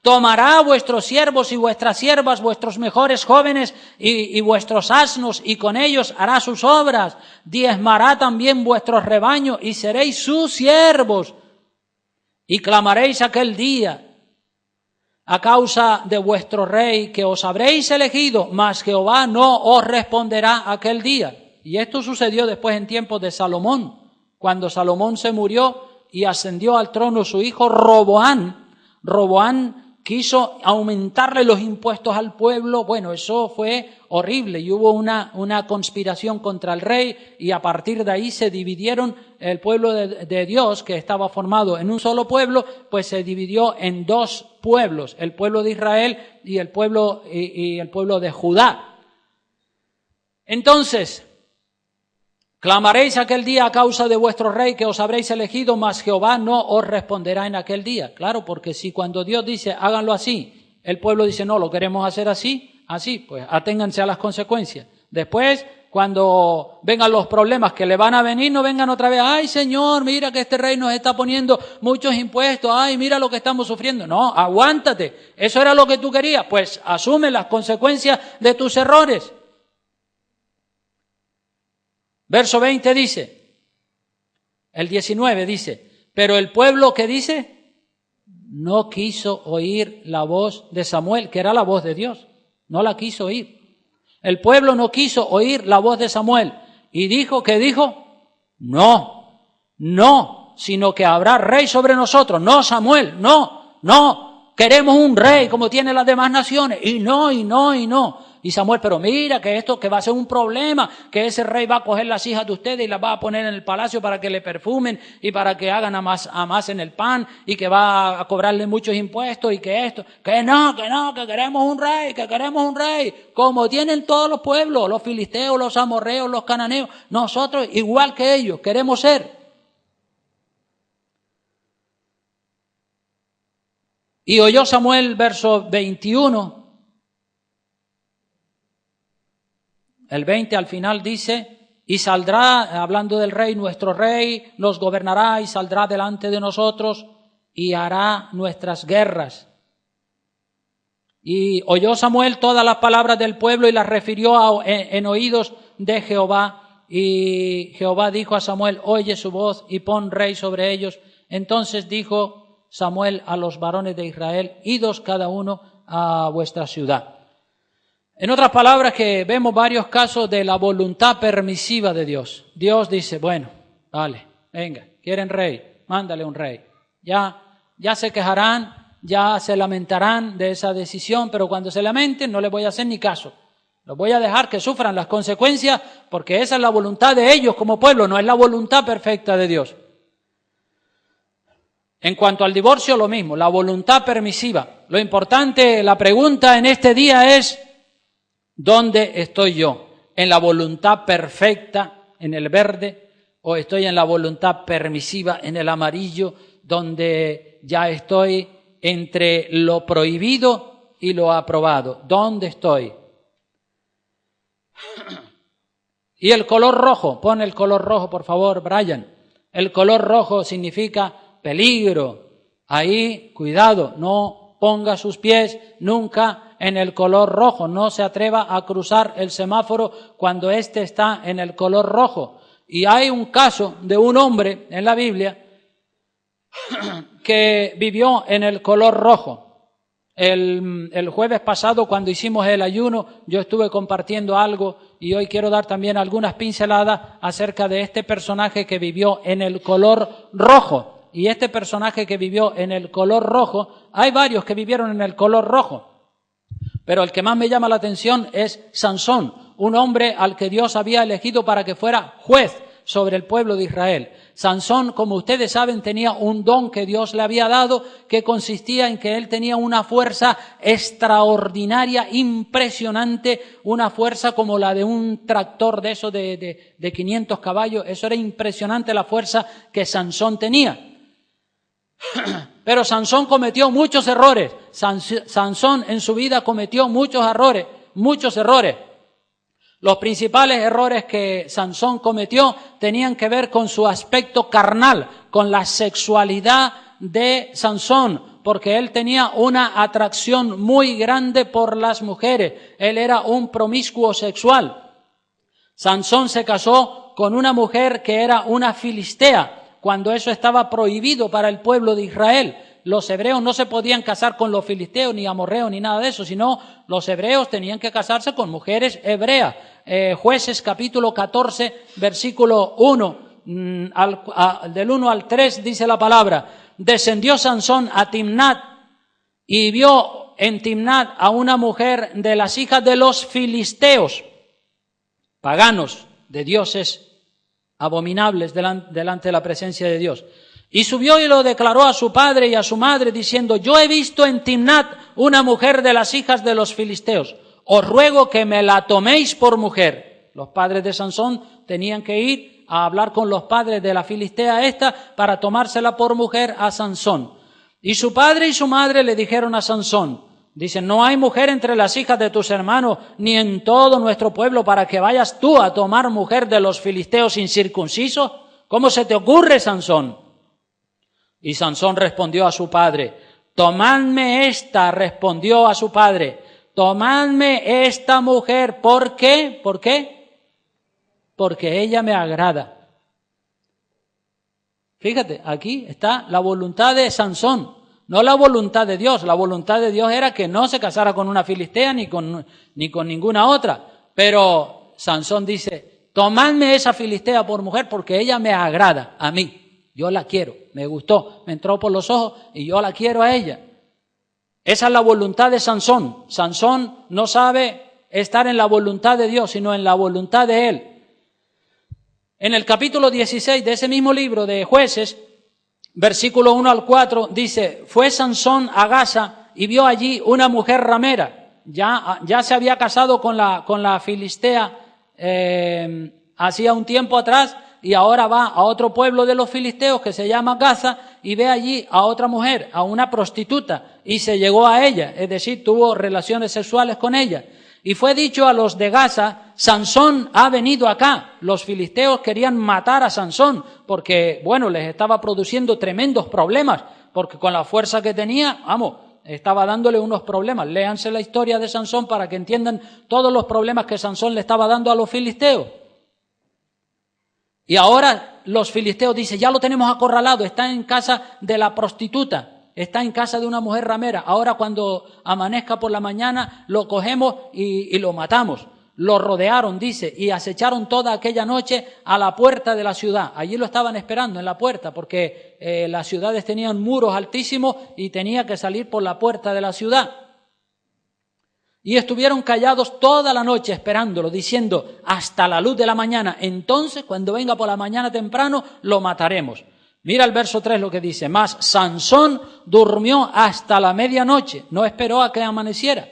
Tomará vuestros siervos y vuestras siervas, vuestros mejores jóvenes y vuestros asnos, y con ellos hará sus obras. Diezmará también vuestros rebaños, y seréis sus siervos. Y clamaréis aquel día a causa de vuestro rey que os habréis elegido, mas Jehová no os responderá aquel día. Y esto sucedió después en tiempos de Salomón, cuando Salomón se murió y ascendió al trono su hijo Roboán. Roboán quiso aumentarle los impuestos al pueblo. Bueno, eso fue horrible y hubo una conspiración contra el rey y a partir de ahí se dividieron el pueblo de Dios, que estaba formado en un solo pueblo, pues se dividió en dos pueblos, el pueblo de Israel y el pueblo de Judá. Entonces, clamaréis aquel día a causa de vuestro rey que os habréis elegido, mas Jehová no os responderá en aquel día. Claro, porque si cuando Dios dice háganlo así, el pueblo dice no, lo queremos hacer así, pues aténganse a las consecuencias. Después, cuando vengan los problemas que le van a venir, no vengan otra vez, ay Señor, mira que este rey nos está poniendo muchos impuestos, ay mira lo que estamos sufriendo. No, aguántate, eso era lo que tú querías, pues asume las consecuencias de tus errores. Verso 20 dice, el 19 dice, pero el pueblo, ¿qué dice? No quiso oír la voz de Samuel, que era la voz de Dios, no la quiso oír. El pueblo no quiso oír la voz de Samuel y dijo, ¿qué dijo? No, sino que habrá rey sobre nosotros. No, Samuel, no, queremos un rey como tienen las demás naciones. Y no. Y Samuel, pero mira que esto que va a ser un problema, que ese rey va a coger las hijas de ustedes y las va a poner en el palacio para que le perfumen y para que hagan amasen el pan y que va a cobrarle muchos impuestos y que esto, que no, que queremos un rey, como tienen todos los pueblos, los filisteos, los amorreos, los cananeos, nosotros igual que ellos queremos ser. Y oyó Samuel, verso 21, el 20 al final dice, y saldrá, hablando del rey, nuestro rey nos gobernará y saldrá delante de nosotros y hará nuestras guerras. Y oyó Samuel todas las palabras del pueblo y las refirió en oídos de Jehová. Y Jehová dijo a Samuel, oye su voz y pon rey sobre ellos. Entonces dijo Samuel a los varones de Israel, idos cada uno a vuestra ciudad. En otras palabras, que vemos varios casos de la voluntad permisiva de Dios. Dios dice, bueno, vale, venga, quieren rey, mándale un rey. Ya se quejarán, ya se lamentarán de esa decisión, pero cuando se lamenten no les voy a hacer ni caso. Los voy a dejar que sufran las consecuencias porque esa es la voluntad de ellos como pueblo, no es la voluntad perfecta de Dios. En cuanto al divorcio, lo mismo, la voluntad permisiva. Lo importante, la pregunta en este día es, ¿dónde estoy yo? ¿En la voluntad perfecta, en el verde, o estoy en la voluntad permisiva, en el amarillo, donde ya estoy entre lo prohibido y lo aprobado? ¿Dónde estoy? Y el color rojo, pon el color rojo, por favor, Brian. El color rojo significa peligro. Ahí, cuidado, no ponga sus pies nunca en el color rojo, no se atreva a cruzar el semáforo cuando éste está en el color rojo. Y hay un caso de un hombre en la Biblia que vivió en el color rojo. El jueves pasado, cuando hicimos el ayuno, yo estuve compartiendo algo y hoy quiero dar también algunas pinceladas acerca de este personaje que vivió en el color rojo. Y este personaje que vivió en el color rojo, hay varios que vivieron en el color rojo. Pero el que más me llama la atención es Sansón, un hombre al que Dios había elegido para que fuera juez sobre el pueblo de Israel. Sansón, como ustedes saben, tenía un don que Dios le había dado, que consistía en que él tenía una fuerza extraordinaria, impresionante, una fuerza como la de un tractor de esos de 500 caballos. Eso era impresionante la fuerza que Sansón tenía. Pero Sansón cometió muchos errores. Sansón en su vida cometió muchos errores. Los principales errores que Sansón cometió tenían que ver con su aspecto carnal, con la sexualidad de Sansón, porque él tenía una atracción muy grande por las mujeres. Él era un promiscuo sexual. Sansón se casó con una mujer que era una filistea, cuando eso estaba prohibido para el pueblo de Israel. Los hebreos no se podían casar con los filisteos, ni amorreos, ni nada de eso, sino los hebreos tenían que casarse con mujeres hebreas. Jueces capítulo 14, versículo 1, del 1 al 3 dice la palabra: descendió Sansón a Timnat y vio en Timnat a una mujer de las hijas de los filisteos, paganos, de dioses abominables delante de la presencia de Dios. Y subió y lo declaró a su padre y a su madre, diciendo: yo he visto en Timnat una mujer de las hijas de los filisteos. Os ruego que me la toméis por mujer. Los padres de Sansón tenían que ir a hablar con los padres de la filistea esta para tomársela por mujer a Sansón. Y su padre y su madre le dijeron a Sansón, dicen, no hay mujer entre las hijas de tus hermanos, ni en todo nuestro pueblo, para que vayas tú a tomar mujer de los filisteos incircuncisos. ¿Cómo se te ocurre, Sansón? Y Sansón respondió a su padre, tomadme esta, respondió a su padre, tomadme esta mujer. ¿Por qué? ¿Por qué? Porque ella me agrada. Fíjate, aquí está la voluntad de Sansón, no la voluntad de Dios. La voluntad de Dios era que no se casara con una filistea ni con ninguna otra. Pero Sansón dice, tomadme esa filistea por mujer porque ella me agrada a mí. Yo la quiero, me gustó, me entró por los ojos y yo la quiero a ella. Esa es la voluntad de Sansón. Sansón no sabe estar en la voluntad de Dios, sino en la voluntad de él. En el capítulo 16 de ese mismo libro de Jueces, versículo 1 al 4, dice, fue Sansón a Gaza y vio allí una mujer ramera. Ya se había casado con la filistea hacía un tiempo atrás, y ahora va a otro pueblo de los filisteos que se llama Gaza y ve allí a otra mujer, a una prostituta, y se llegó a ella, es decir, tuvo relaciones sexuales con ella. Y fue dicho a los de Gaza, Sansón ha venido acá. Los filisteos querían matar a Sansón porque, bueno, les estaba produciendo tremendos problemas, porque con la fuerza que tenía, estaba dándole unos problemas. Léanse la historia de Sansón para que entiendan todos los problemas que Sansón le estaba dando a los filisteos. Y ahora los filisteos dicen, ya lo tenemos acorralado, está en casa de la prostituta, está en casa de una mujer ramera. Ahora cuando amanezca por la mañana lo cogemos y lo matamos. Lo rodearon, dice, y acecharon toda aquella noche a la puerta de la ciudad. Allí lo estaban esperando en la puerta porque las ciudades tenían muros altísimos y tenía que salir por la puerta de la ciudad. Y estuvieron callados toda la noche esperándolo, diciendo, hasta la luz de la mañana. Entonces, cuando venga por la mañana temprano, lo mataremos. Mira el verso 3 lo que dice. Mas Sansón durmió hasta la medianoche, no esperó a que amaneciera.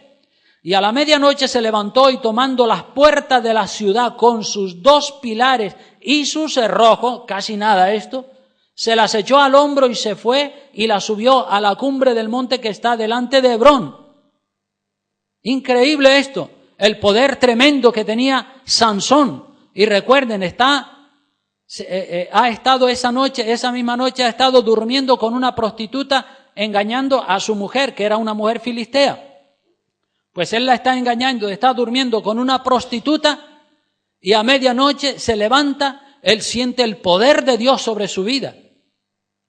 Y a la medianoche se levantó y tomando las puertas de la ciudad con sus 2 pilares y su cerrojo, casi nada esto, se las echó al hombro y se fue y la subió a la cumbre del monte que está delante de Hebrón. Increíble esto, el poder tremendo que tenía Sansón. Y recuerden, ha estado esa misma noche ha estado durmiendo con una prostituta, engañando a su mujer, que era una mujer filistea. Pues él la está engañando, está durmiendo con una prostituta y a medianoche se levanta, él siente el poder de Dios sobre su vida.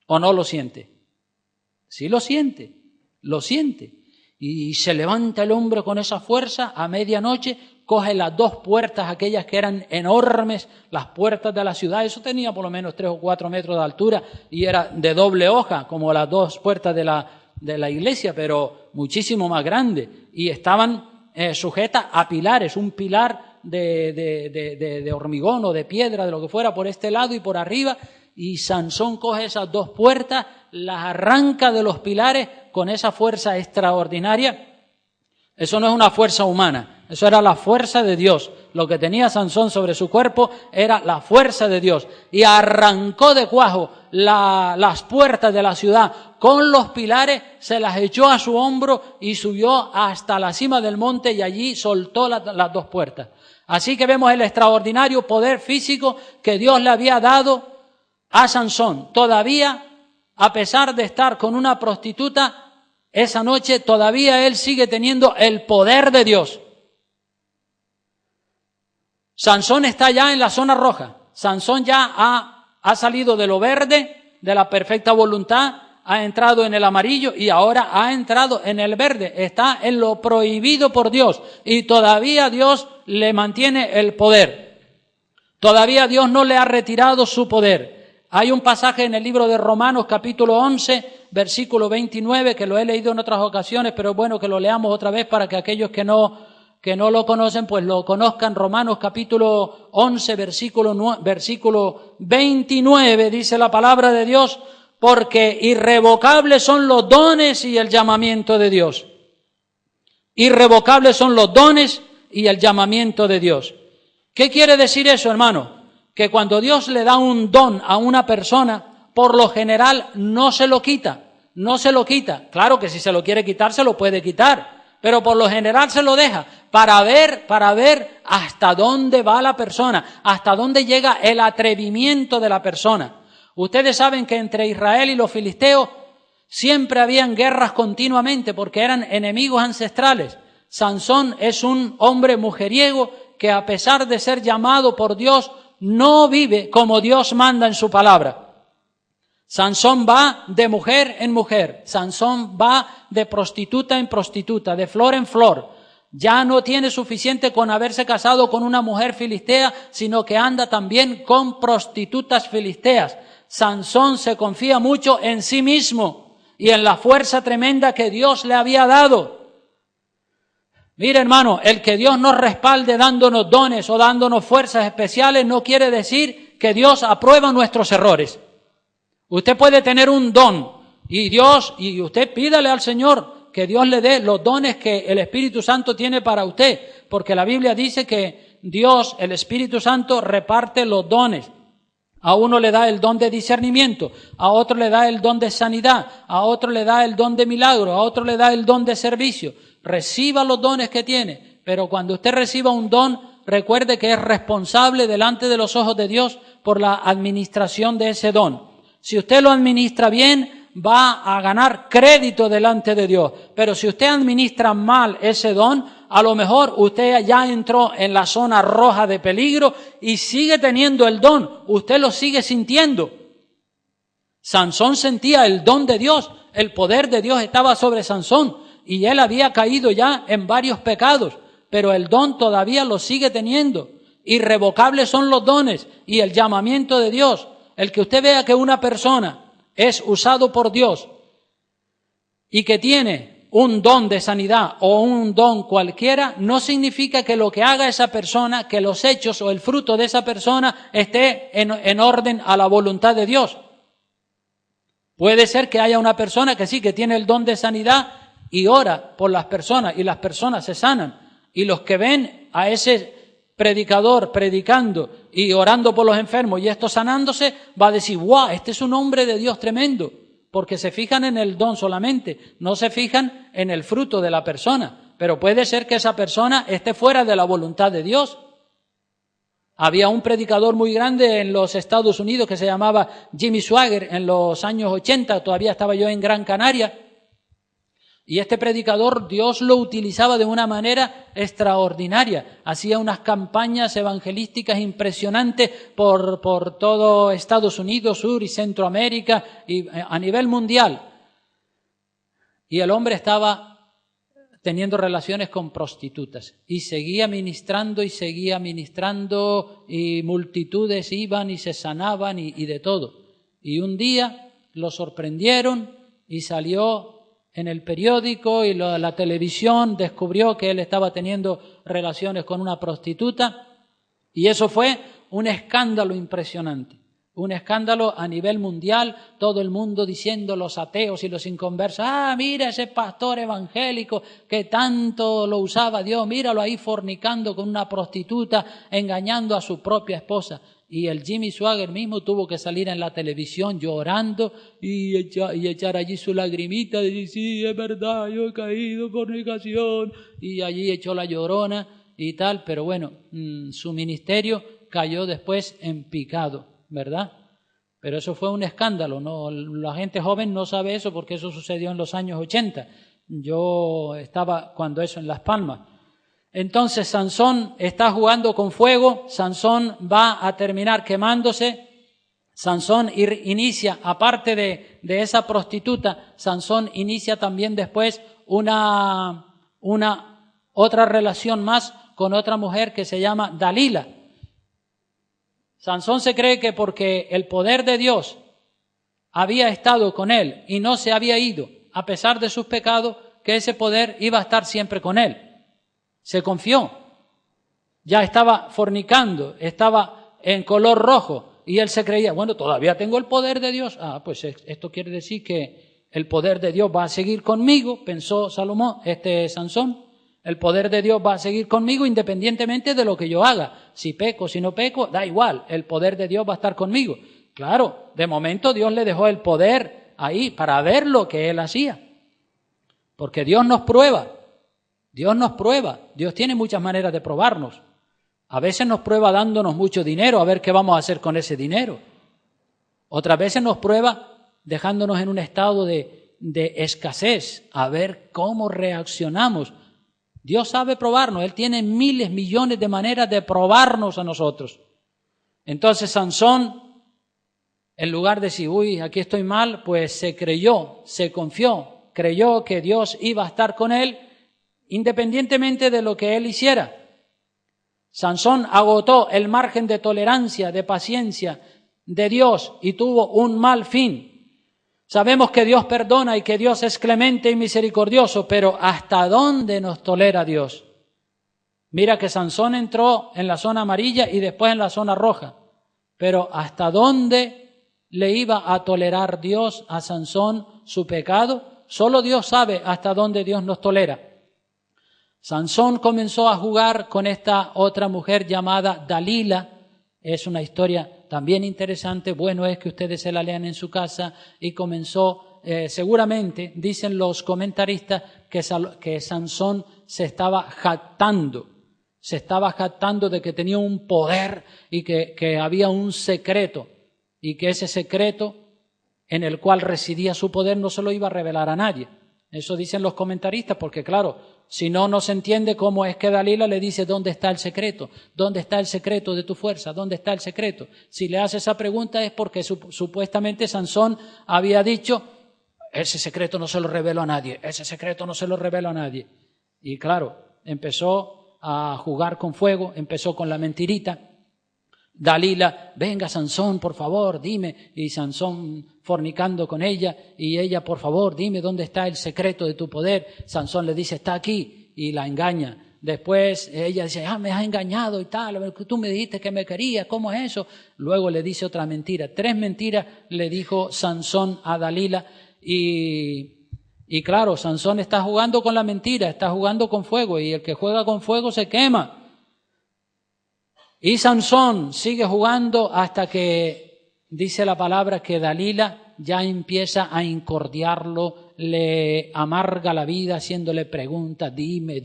¿O no lo siente? Sí lo siente, lo siente. Y se levanta el hombre con esa fuerza, a medianoche coge las 2 puertas, aquellas que eran enormes, las puertas de la ciudad. Eso tenía por lo menos 3 o 4 metros de altura y era de doble hoja, como las 2 puertas de la iglesia, pero muchísimo más grande. Y estaban sujetas a pilares, un pilar de hormigón o de piedra, de lo que fuera, por este lado y por arriba. Y Sansón coge esas 2 puertas, las arranca de los pilares con esa fuerza extraordinaria. Eso no es una fuerza humana, eso era la fuerza de Dios. Lo que tenía Sansón sobre su cuerpo era la fuerza de Dios. Y arrancó de cuajo las puertas de la ciudad con los pilares, se las echó a su hombro y subió hasta la cima del monte y allí soltó las 2 puertas. Así que vemos el extraordinario poder físico que Dios le había dado a Sansón. Todavía, a pesar de estar con una prostituta, esa noche todavía él sigue teniendo el poder de Dios. Sansón está ya en la zona roja. Sansón ya ha salido de lo verde, de la perfecta voluntad, ha entrado en el amarillo y ahora ha entrado en el verde. Está en lo prohibido por Dios y todavía Dios le mantiene el poder. Todavía Dios no le ha retirado su poder. Hay un pasaje en el libro de Romanos, capítulo 11, versículo 29, que lo he leído en otras ocasiones, pero es bueno que lo leamos otra vez para que aquellos que no lo conocen, pues lo conozcan. Romanos, capítulo 11, versículo 29, dice la palabra de Dios, porque irrevocables son los dones y el llamamiento de Dios. Irrevocables son los dones y el llamamiento de Dios. ¿Qué quiere decir eso, hermano? Que cuando Dios le da un don a una persona, por lo general no se lo quita, no se lo quita. Claro que si se lo quiere quitar, se lo puede quitar, pero por lo general se lo deja para ver hasta dónde va la persona, hasta dónde llega el atrevimiento de la persona. Ustedes saben que entre Israel y los filisteos siempre habían guerras continuamente porque eran enemigos ancestrales. Sansón es un hombre mujeriego que a pesar de ser llamado por Dios, no vive como Dios manda en su palabra. Sansón va de mujer en mujer, Sansón va de prostituta en prostituta, de flor en flor. Ya no tiene suficiente con haberse casado con una mujer filistea, sino que anda también con prostitutas filisteas. Sansón se confía mucho en sí mismo y en la fuerza tremenda que Dios le había dado. Mira, hermano, el que Dios nos respalde dándonos dones o dándonos fuerzas especiales no quiere decir que Dios aprueba nuestros errores. Usted puede tener un don y usted pídale al Señor que Dios le dé los dones que el Espíritu Santo tiene para usted, porque la Biblia dice que Dios, el Espíritu Santo, reparte los dones. A uno le da el don de discernimiento, a otro le da el don de sanidad, a otro le da el don de milagro, a otro le da el don de servicio. Reciba los dones que tiene, pero cuando usted reciba un don, recuerde que es responsable delante de los ojos de Dios por la administración de ese don. Si usted lo administra bien, va a ganar crédito delante de Dios. Pero si usted administra mal ese don, a lo mejor usted ya entró en la zona roja de peligro y sigue teniendo el don. Usted lo sigue sintiendo. Sansón sentía el don de Dios. El poder de Dios estaba sobre Sansón y él había caído ya en varios pecados, pero el don todavía lo sigue teniendo. Irrevocables son los dones y el llamamiento de Dios. El que usted vea que una persona es usado por Dios y que tiene un don de sanidad o un don cualquiera, no significa que lo que haga esa persona, que los hechos o el fruto de esa persona esté en orden a la voluntad de Dios. Puede ser que haya una persona que sí, que tiene el don de sanidad y ora por las personas y las personas se sanan. Y los que ven a ese predicador predicando y orando por los enfermos y esto sanándose, va a decir, ¡guau! Este es un hombre de Dios tremendo, porque se fijan en el don solamente, no se fijan en el fruto de la persona, pero puede ser que esa persona esté fuera de la voluntad de Dios. Había un predicador muy grande en los Estados Unidos que se llamaba Jimmy Swaggart en los años 80, todavía estaba yo en Gran Canaria. Y este predicador Dios lo utilizaba de una manera extraordinaria. Hacía unas campañas evangelísticas impresionantes por todo Estados Unidos, Sur y Centroamérica y a nivel mundial. Y el hombre estaba teniendo relaciones con prostitutas y seguía ministrando y multitudes iban y se sanaban y de todo. Y un día lo sorprendieron y salió en el periódico y la televisión descubrió que él estaba teniendo relaciones con una prostituta y eso fue un escándalo impresionante, un escándalo a nivel mundial, todo el mundo diciendo, los ateos y los inconversos, mira ese pastor evangélico que tanto lo usaba Dios, míralo ahí fornicando con una prostituta, engañando a su propia esposa. Y el Jimmy Swaggart mismo tuvo que salir en la televisión llorando y echar allí su lagrimita y decir, sí, es verdad, yo he caído en fornicación. Y allí echó la llorona y tal, pero bueno, su ministerio cayó después en picado, ¿verdad? Pero eso fue un escándalo, ¿no? La gente joven no sabe eso porque eso sucedió en los años 80. Yo estaba cuando eso en Las Palmas. Entonces Sansón está jugando con fuego, Sansón va a terminar quemándose, Sansón inicia, aparte de esa prostituta, Sansón inicia también después otra relación más con otra mujer que se llama Dalila. Sansón se cree que porque el poder de Dios había estado con él y no se había ido, a pesar de sus pecados, que ese poder iba a estar siempre con él. Se confió, ya estaba fornicando, estaba en color rojo y él se creía, bueno, todavía tengo el poder de Dios. Pues esto quiere decir que el poder de Dios va a seguir conmigo, pensó Sansón, El poder de Dios va a seguir conmigo independientemente de lo que yo haga. Si peco, si no peco, da igual, el poder de Dios va a estar conmigo. Claro, de momento Dios le dejó el poder ahí para ver lo que él hacía. Porque Dios nos prueba, Dios tiene muchas maneras de probarnos. A veces nos prueba dándonos mucho dinero, a ver qué vamos a hacer con ese dinero. Otras veces nos prueba dejándonos en un estado de escasez, a ver cómo reaccionamos. Dios sabe probarnos, Él tiene miles, millones de maneras de probarnos a nosotros. Entonces Sansón, en lugar de decir, uy, aquí estoy mal, pues se creyó, se confió, creyó que Dios iba a estar con él, independientemente de lo que él hiciera. Sansón agotó el margen de tolerancia, de paciencia de Dios y tuvo un mal fin. Sabemos que Dios perdona y que Dios es clemente y misericordioso, pero ¿hasta dónde nos tolera Dios? Mira que Sansón entró en la zona amarilla y después en la zona roja, pero ¿hasta dónde le iba a tolerar Dios a Sansón su pecado? Solo Dios sabe hasta dónde Dios nos tolera. Sansón comenzó a jugar con esta otra mujer llamada Dalila. Es una historia también interesante, bueno es que ustedes se la lean en su casa, y comenzó, seguramente, dicen los comentaristas, que Sansón se estaba jactando de que tenía un poder y que había un secreto, y que ese secreto en el cual residía su poder no se lo iba a revelar a nadie. Eso dicen los comentaristas, porque claro, si no, no se entiende cómo es que Dalila le dice ¿dónde está el secreto? ¿Dónde está el secreto de tu fuerza? ¿Dónde está el secreto? Si le hace esa pregunta es porque supuestamente Sansón había dicho ese secreto no se lo revelo a nadie, ese secreto no se lo revelo a nadie. Y claro, empezó a jugar con fuego, empezó con la mentirita. Dalila, venga Sansón, por favor, dime, y Sansón fornicando con ella, y ella, por favor, dime dónde está el secreto de tu poder. Sansón le dice, está aquí, y la engaña. Después ella dice, me has engañado y tal, tú me dijiste que me querías, ¿cómo es eso? Luego le dice otra mentira, 3 mentiras le dijo Sansón a Dalila, y claro, Sansón está jugando con la mentira, está jugando con fuego, y el que juega con fuego se quema. Y Sansón sigue jugando hasta que dice la palabra que Dalila ya empieza a incordiarlo, le amarga la vida haciéndole preguntas, dime,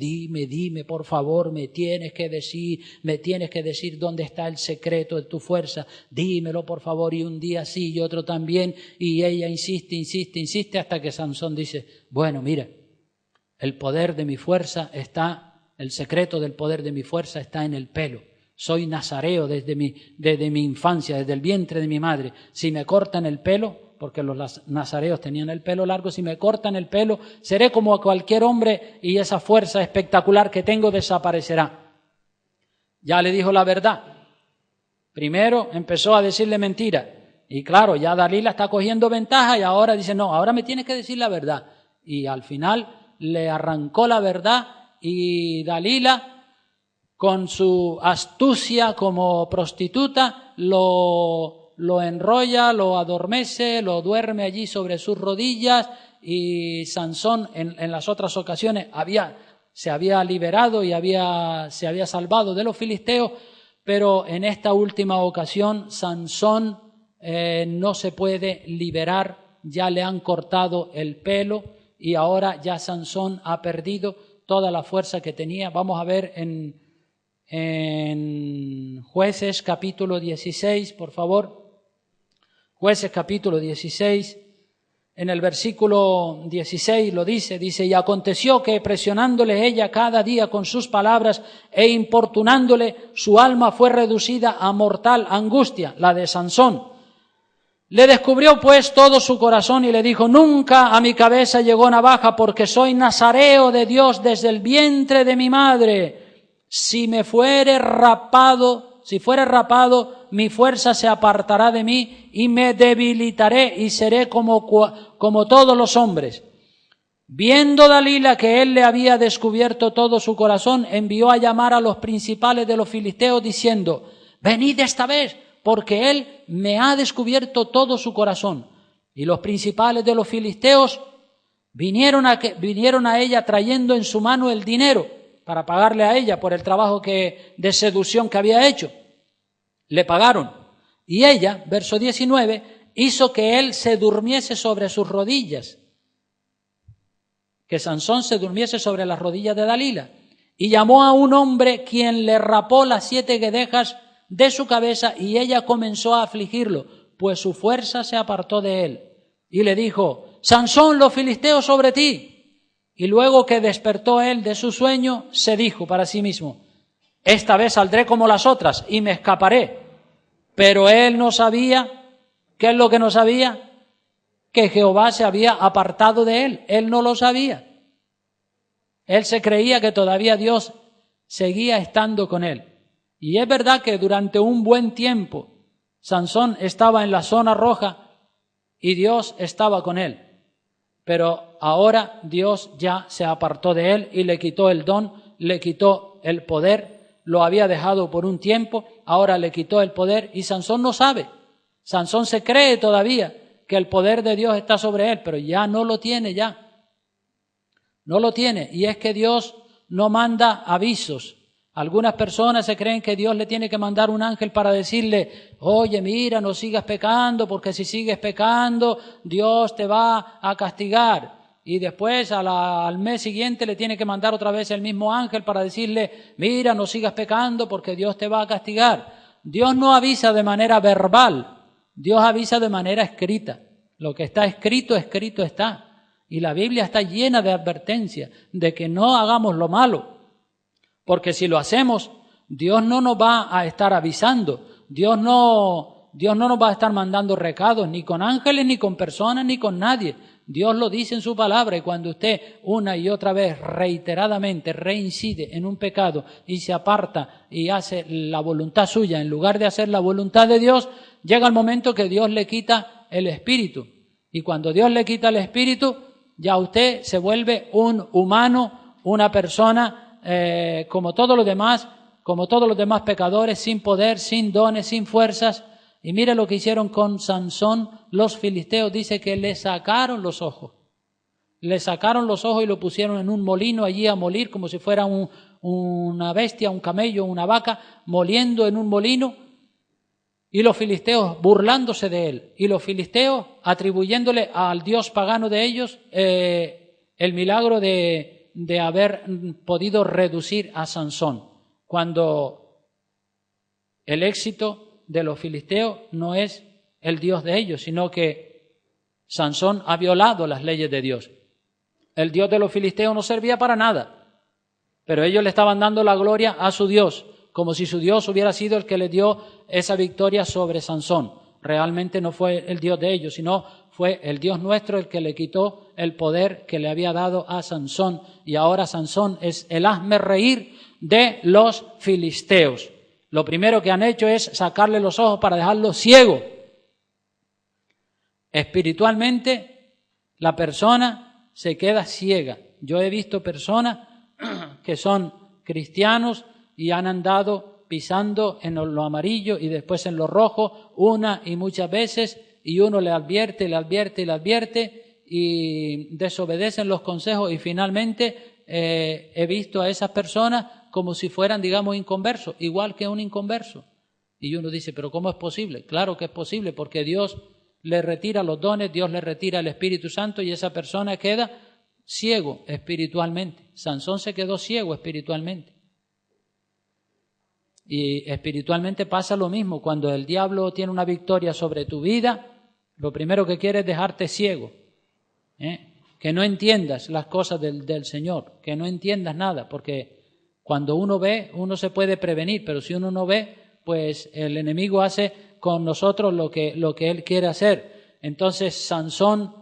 por favor, me tienes que decir dónde está el secreto de tu fuerza, dímelo por favor, y un día sí y otro también, y ella insiste hasta que Sansón dice, bueno, mira, el poder de mi fuerza el secreto del poder de mi fuerza está en el pelo. Soy nazareo desde mi infancia, desde el vientre de mi madre. Si me cortan el pelo, porque los nazareos tenían el pelo largo, si me cortan el pelo, seré como cualquier hombre y esa fuerza espectacular que tengo desaparecerá. Ya le dijo la verdad. Primero empezó a decirle mentira. Y claro, ya Dalila está cogiendo ventaja y ahora dice, no, ahora me tienes que decir la verdad. Y al final le arrancó la verdad y Dalila, con su astucia como prostituta, lo enrolla, lo adormece, lo duerme allí sobre sus rodillas, y Sansón en las otras ocasiones se había liberado y se había salvado de los filisteos, pero en esta última ocasión Sansón no se puede liberar, ya le han cortado el pelo y ahora ya Sansón ha perdido toda la fuerza que tenía. Vamos a ver en Jueces capítulo 16, por favor. Jueces capítulo 16, en el versículo 16 lo dice, y aconteció que presionándole ella cada día con sus palabras e importunándole, su alma fue reducida a mortal angustia, la de Sansón. Le descubrió pues todo su corazón y le dijo, nunca a mi cabeza llegó navaja, porque soy nazareo de Dios desde el vientre de mi madre. Si fuere rapado, mi fuerza se apartará de mí y me debilitaré y seré como todos los hombres. Viendo Dalila que él le había descubierto todo su corazón, envió a llamar a los principales de los filisteos diciendo, venid esta vez, porque él me ha descubierto todo su corazón. Y los principales de los filisteos vinieron a ella trayendo en su mano el dinero para pagarle a ella por el trabajo de seducción que había hecho. Le pagaron. Y ella, verso 19, hizo que él se durmiese sobre sus rodillas. Que Sansón se durmiese sobre las rodillas de Dalila. Y llamó a un hombre quien le rapó las 7 guedejas de su cabeza y ella comenzó a afligirlo, pues su fuerza se apartó de él. Y le dijo: Sansón, los filisteos sobre ti. Y luego que despertó él de su sueño, se dijo para sí mismo: esta vez saldré como las otras y me escaparé. Pero él no sabía, ¿qué es lo que no sabía? Que Jehová se había apartado de él. Él no lo sabía. Él se creía que todavía Dios seguía estando con él. Y es verdad que durante un buen tiempo Sansón estaba en la zona roja y Dios estaba con él. Pero ahora Dios ya se apartó de él y le quitó el don, le quitó el poder, lo había dejado por un tiempo, ahora le quitó el poder y Sansón no sabe. Sansón se cree todavía que el poder de Dios está sobre él, pero ya no lo tiene ya. No lo tiene, y es que Dios no manda avisos. Algunas personas se creen que Dios le tiene que mandar un ángel para decirle: oye, mira, no sigas pecando, porque si sigues pecando, Dios te va a castigar. Y después al mes siguiente le tiene que mandar otra vez el mismo ángel para decirle: mira, no sigas pecando, porque Dios te va a castigar. Dios no avisa de manera verbal, Dios avisa de manera escrita. Lo que está escrito, escrito está. Y la Biblia está llena de advertencias de que no hagamos lo malo, porque si lo hacemos, Dios no nos va a estar avisando, Dios no nos va a estar mandando recados, ni con ángeles, ni con personas, ni con nadie. Dios lo dice en su palabra, y cuando usted una y otra vez reiteradamente reincide en un pecado y se aparta y hace la voluntad suya en lugar de hacer la voluntad de Dios, llega el momento que Dios le quita el espíritu. Y cuando Dios le quita el espíritu, ya usted se vuelve un humano, una persona como todos los demás pecadores, sin poder, sin dones, sin fuerzas. Y mire lo que hicieron con Sansón los filisteos, dice que le sacaron los ojos. Le sacaron los ojos y lo pusieron en un molino allí a molir, como si fuera una bestia, un camello, una vaca, moliendo en un molino. Y los filisteos burlándose de él, y los filisteos atribuyéndole al dios pagano de ellos el milagro de haber podido reducir a Sansón, cuando el éxito de los filisteos no es el Dios de ellos, sino que Sansón ha violado las leyes de Dios. El Dios de los filisteos no servía para nada, pero ellos le estaban dando la gloria a su Dios, como si su Dios hubiera sido el que le dio esa victoria sobre Sansón. Realmente no fue el Dios de ellos, sino fue el Dios nuestro el que le quitó el poder que le había dado a Sansón. Y ahora Sansón es el hazmerreír de los filisteos. Lo primero que han hecho es sacarle los ojos para dejarlo ciego. Espiritualmente, la persona se queda ciega. Yo he visto personas que son cristianos y han andado pisando en lo amarillo y después en lo rojo una y muchas veces, y uno le advierte y desobedecen los consejos, y finalmente he visto a esas personas como si fueran, digamos, inconversos, igual que un inconverso. Y uno dice: ¿pero cómo es posible? Claro que es posible, porque Dios le retira los dones, Dios le retira el Espíritu Santo y esa persona queda ciego espiritualmente. Sansón se quedó ciego espiritualmente. Y espiritualmente pasa lo mismo. Cuando el diablo tiene una victoria sobre tu vida, lo primero que quiere es dejarte ciego, que no entiendas las cosas del Señor, que no entiendas nada, porque cuando uno ve, uno se puede prevenir, pero si uno no ve, pues el enemigo hace con nosotros lo que él quiere hacer. Entonces Sansón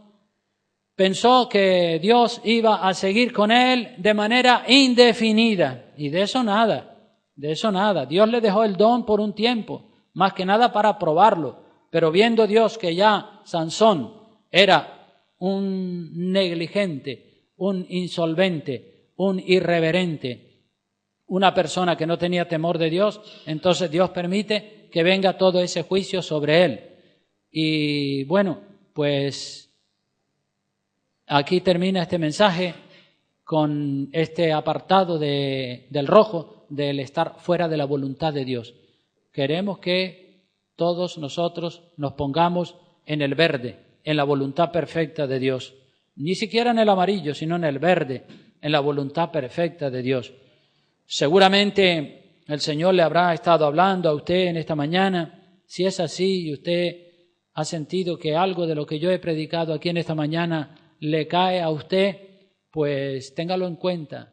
pensó que Dios iba a seguir con él de manera indefinida, y de eso nada. Dios le dejó el don por un tiempo, más que nada para probarlo, pero viendo Dios que ya Sansón era un negligente, un insolvente, un irreverente, una persona que no tenía temor de Dios, entonces Dios permite que venga todo ese juicio sobre él. Y bueno, pues aquí termina este mensaje con este apartado del rojo, del estar fuera de la voluntad de Dios. Queremos que todos nosotros nos pongamos en el verde, en la voluntad perfecta de Dios. Ni siquiera en el amarillo, sino en el verde, en la voluntad perfecta de Dios. Seguramente el Señor le habrá estado hablando a usted en esta mañana. Si es así y usted ha sentido que algo de lo que yo he predicado aquí en esta mañana le cae a usted, pues téngalo en cuenta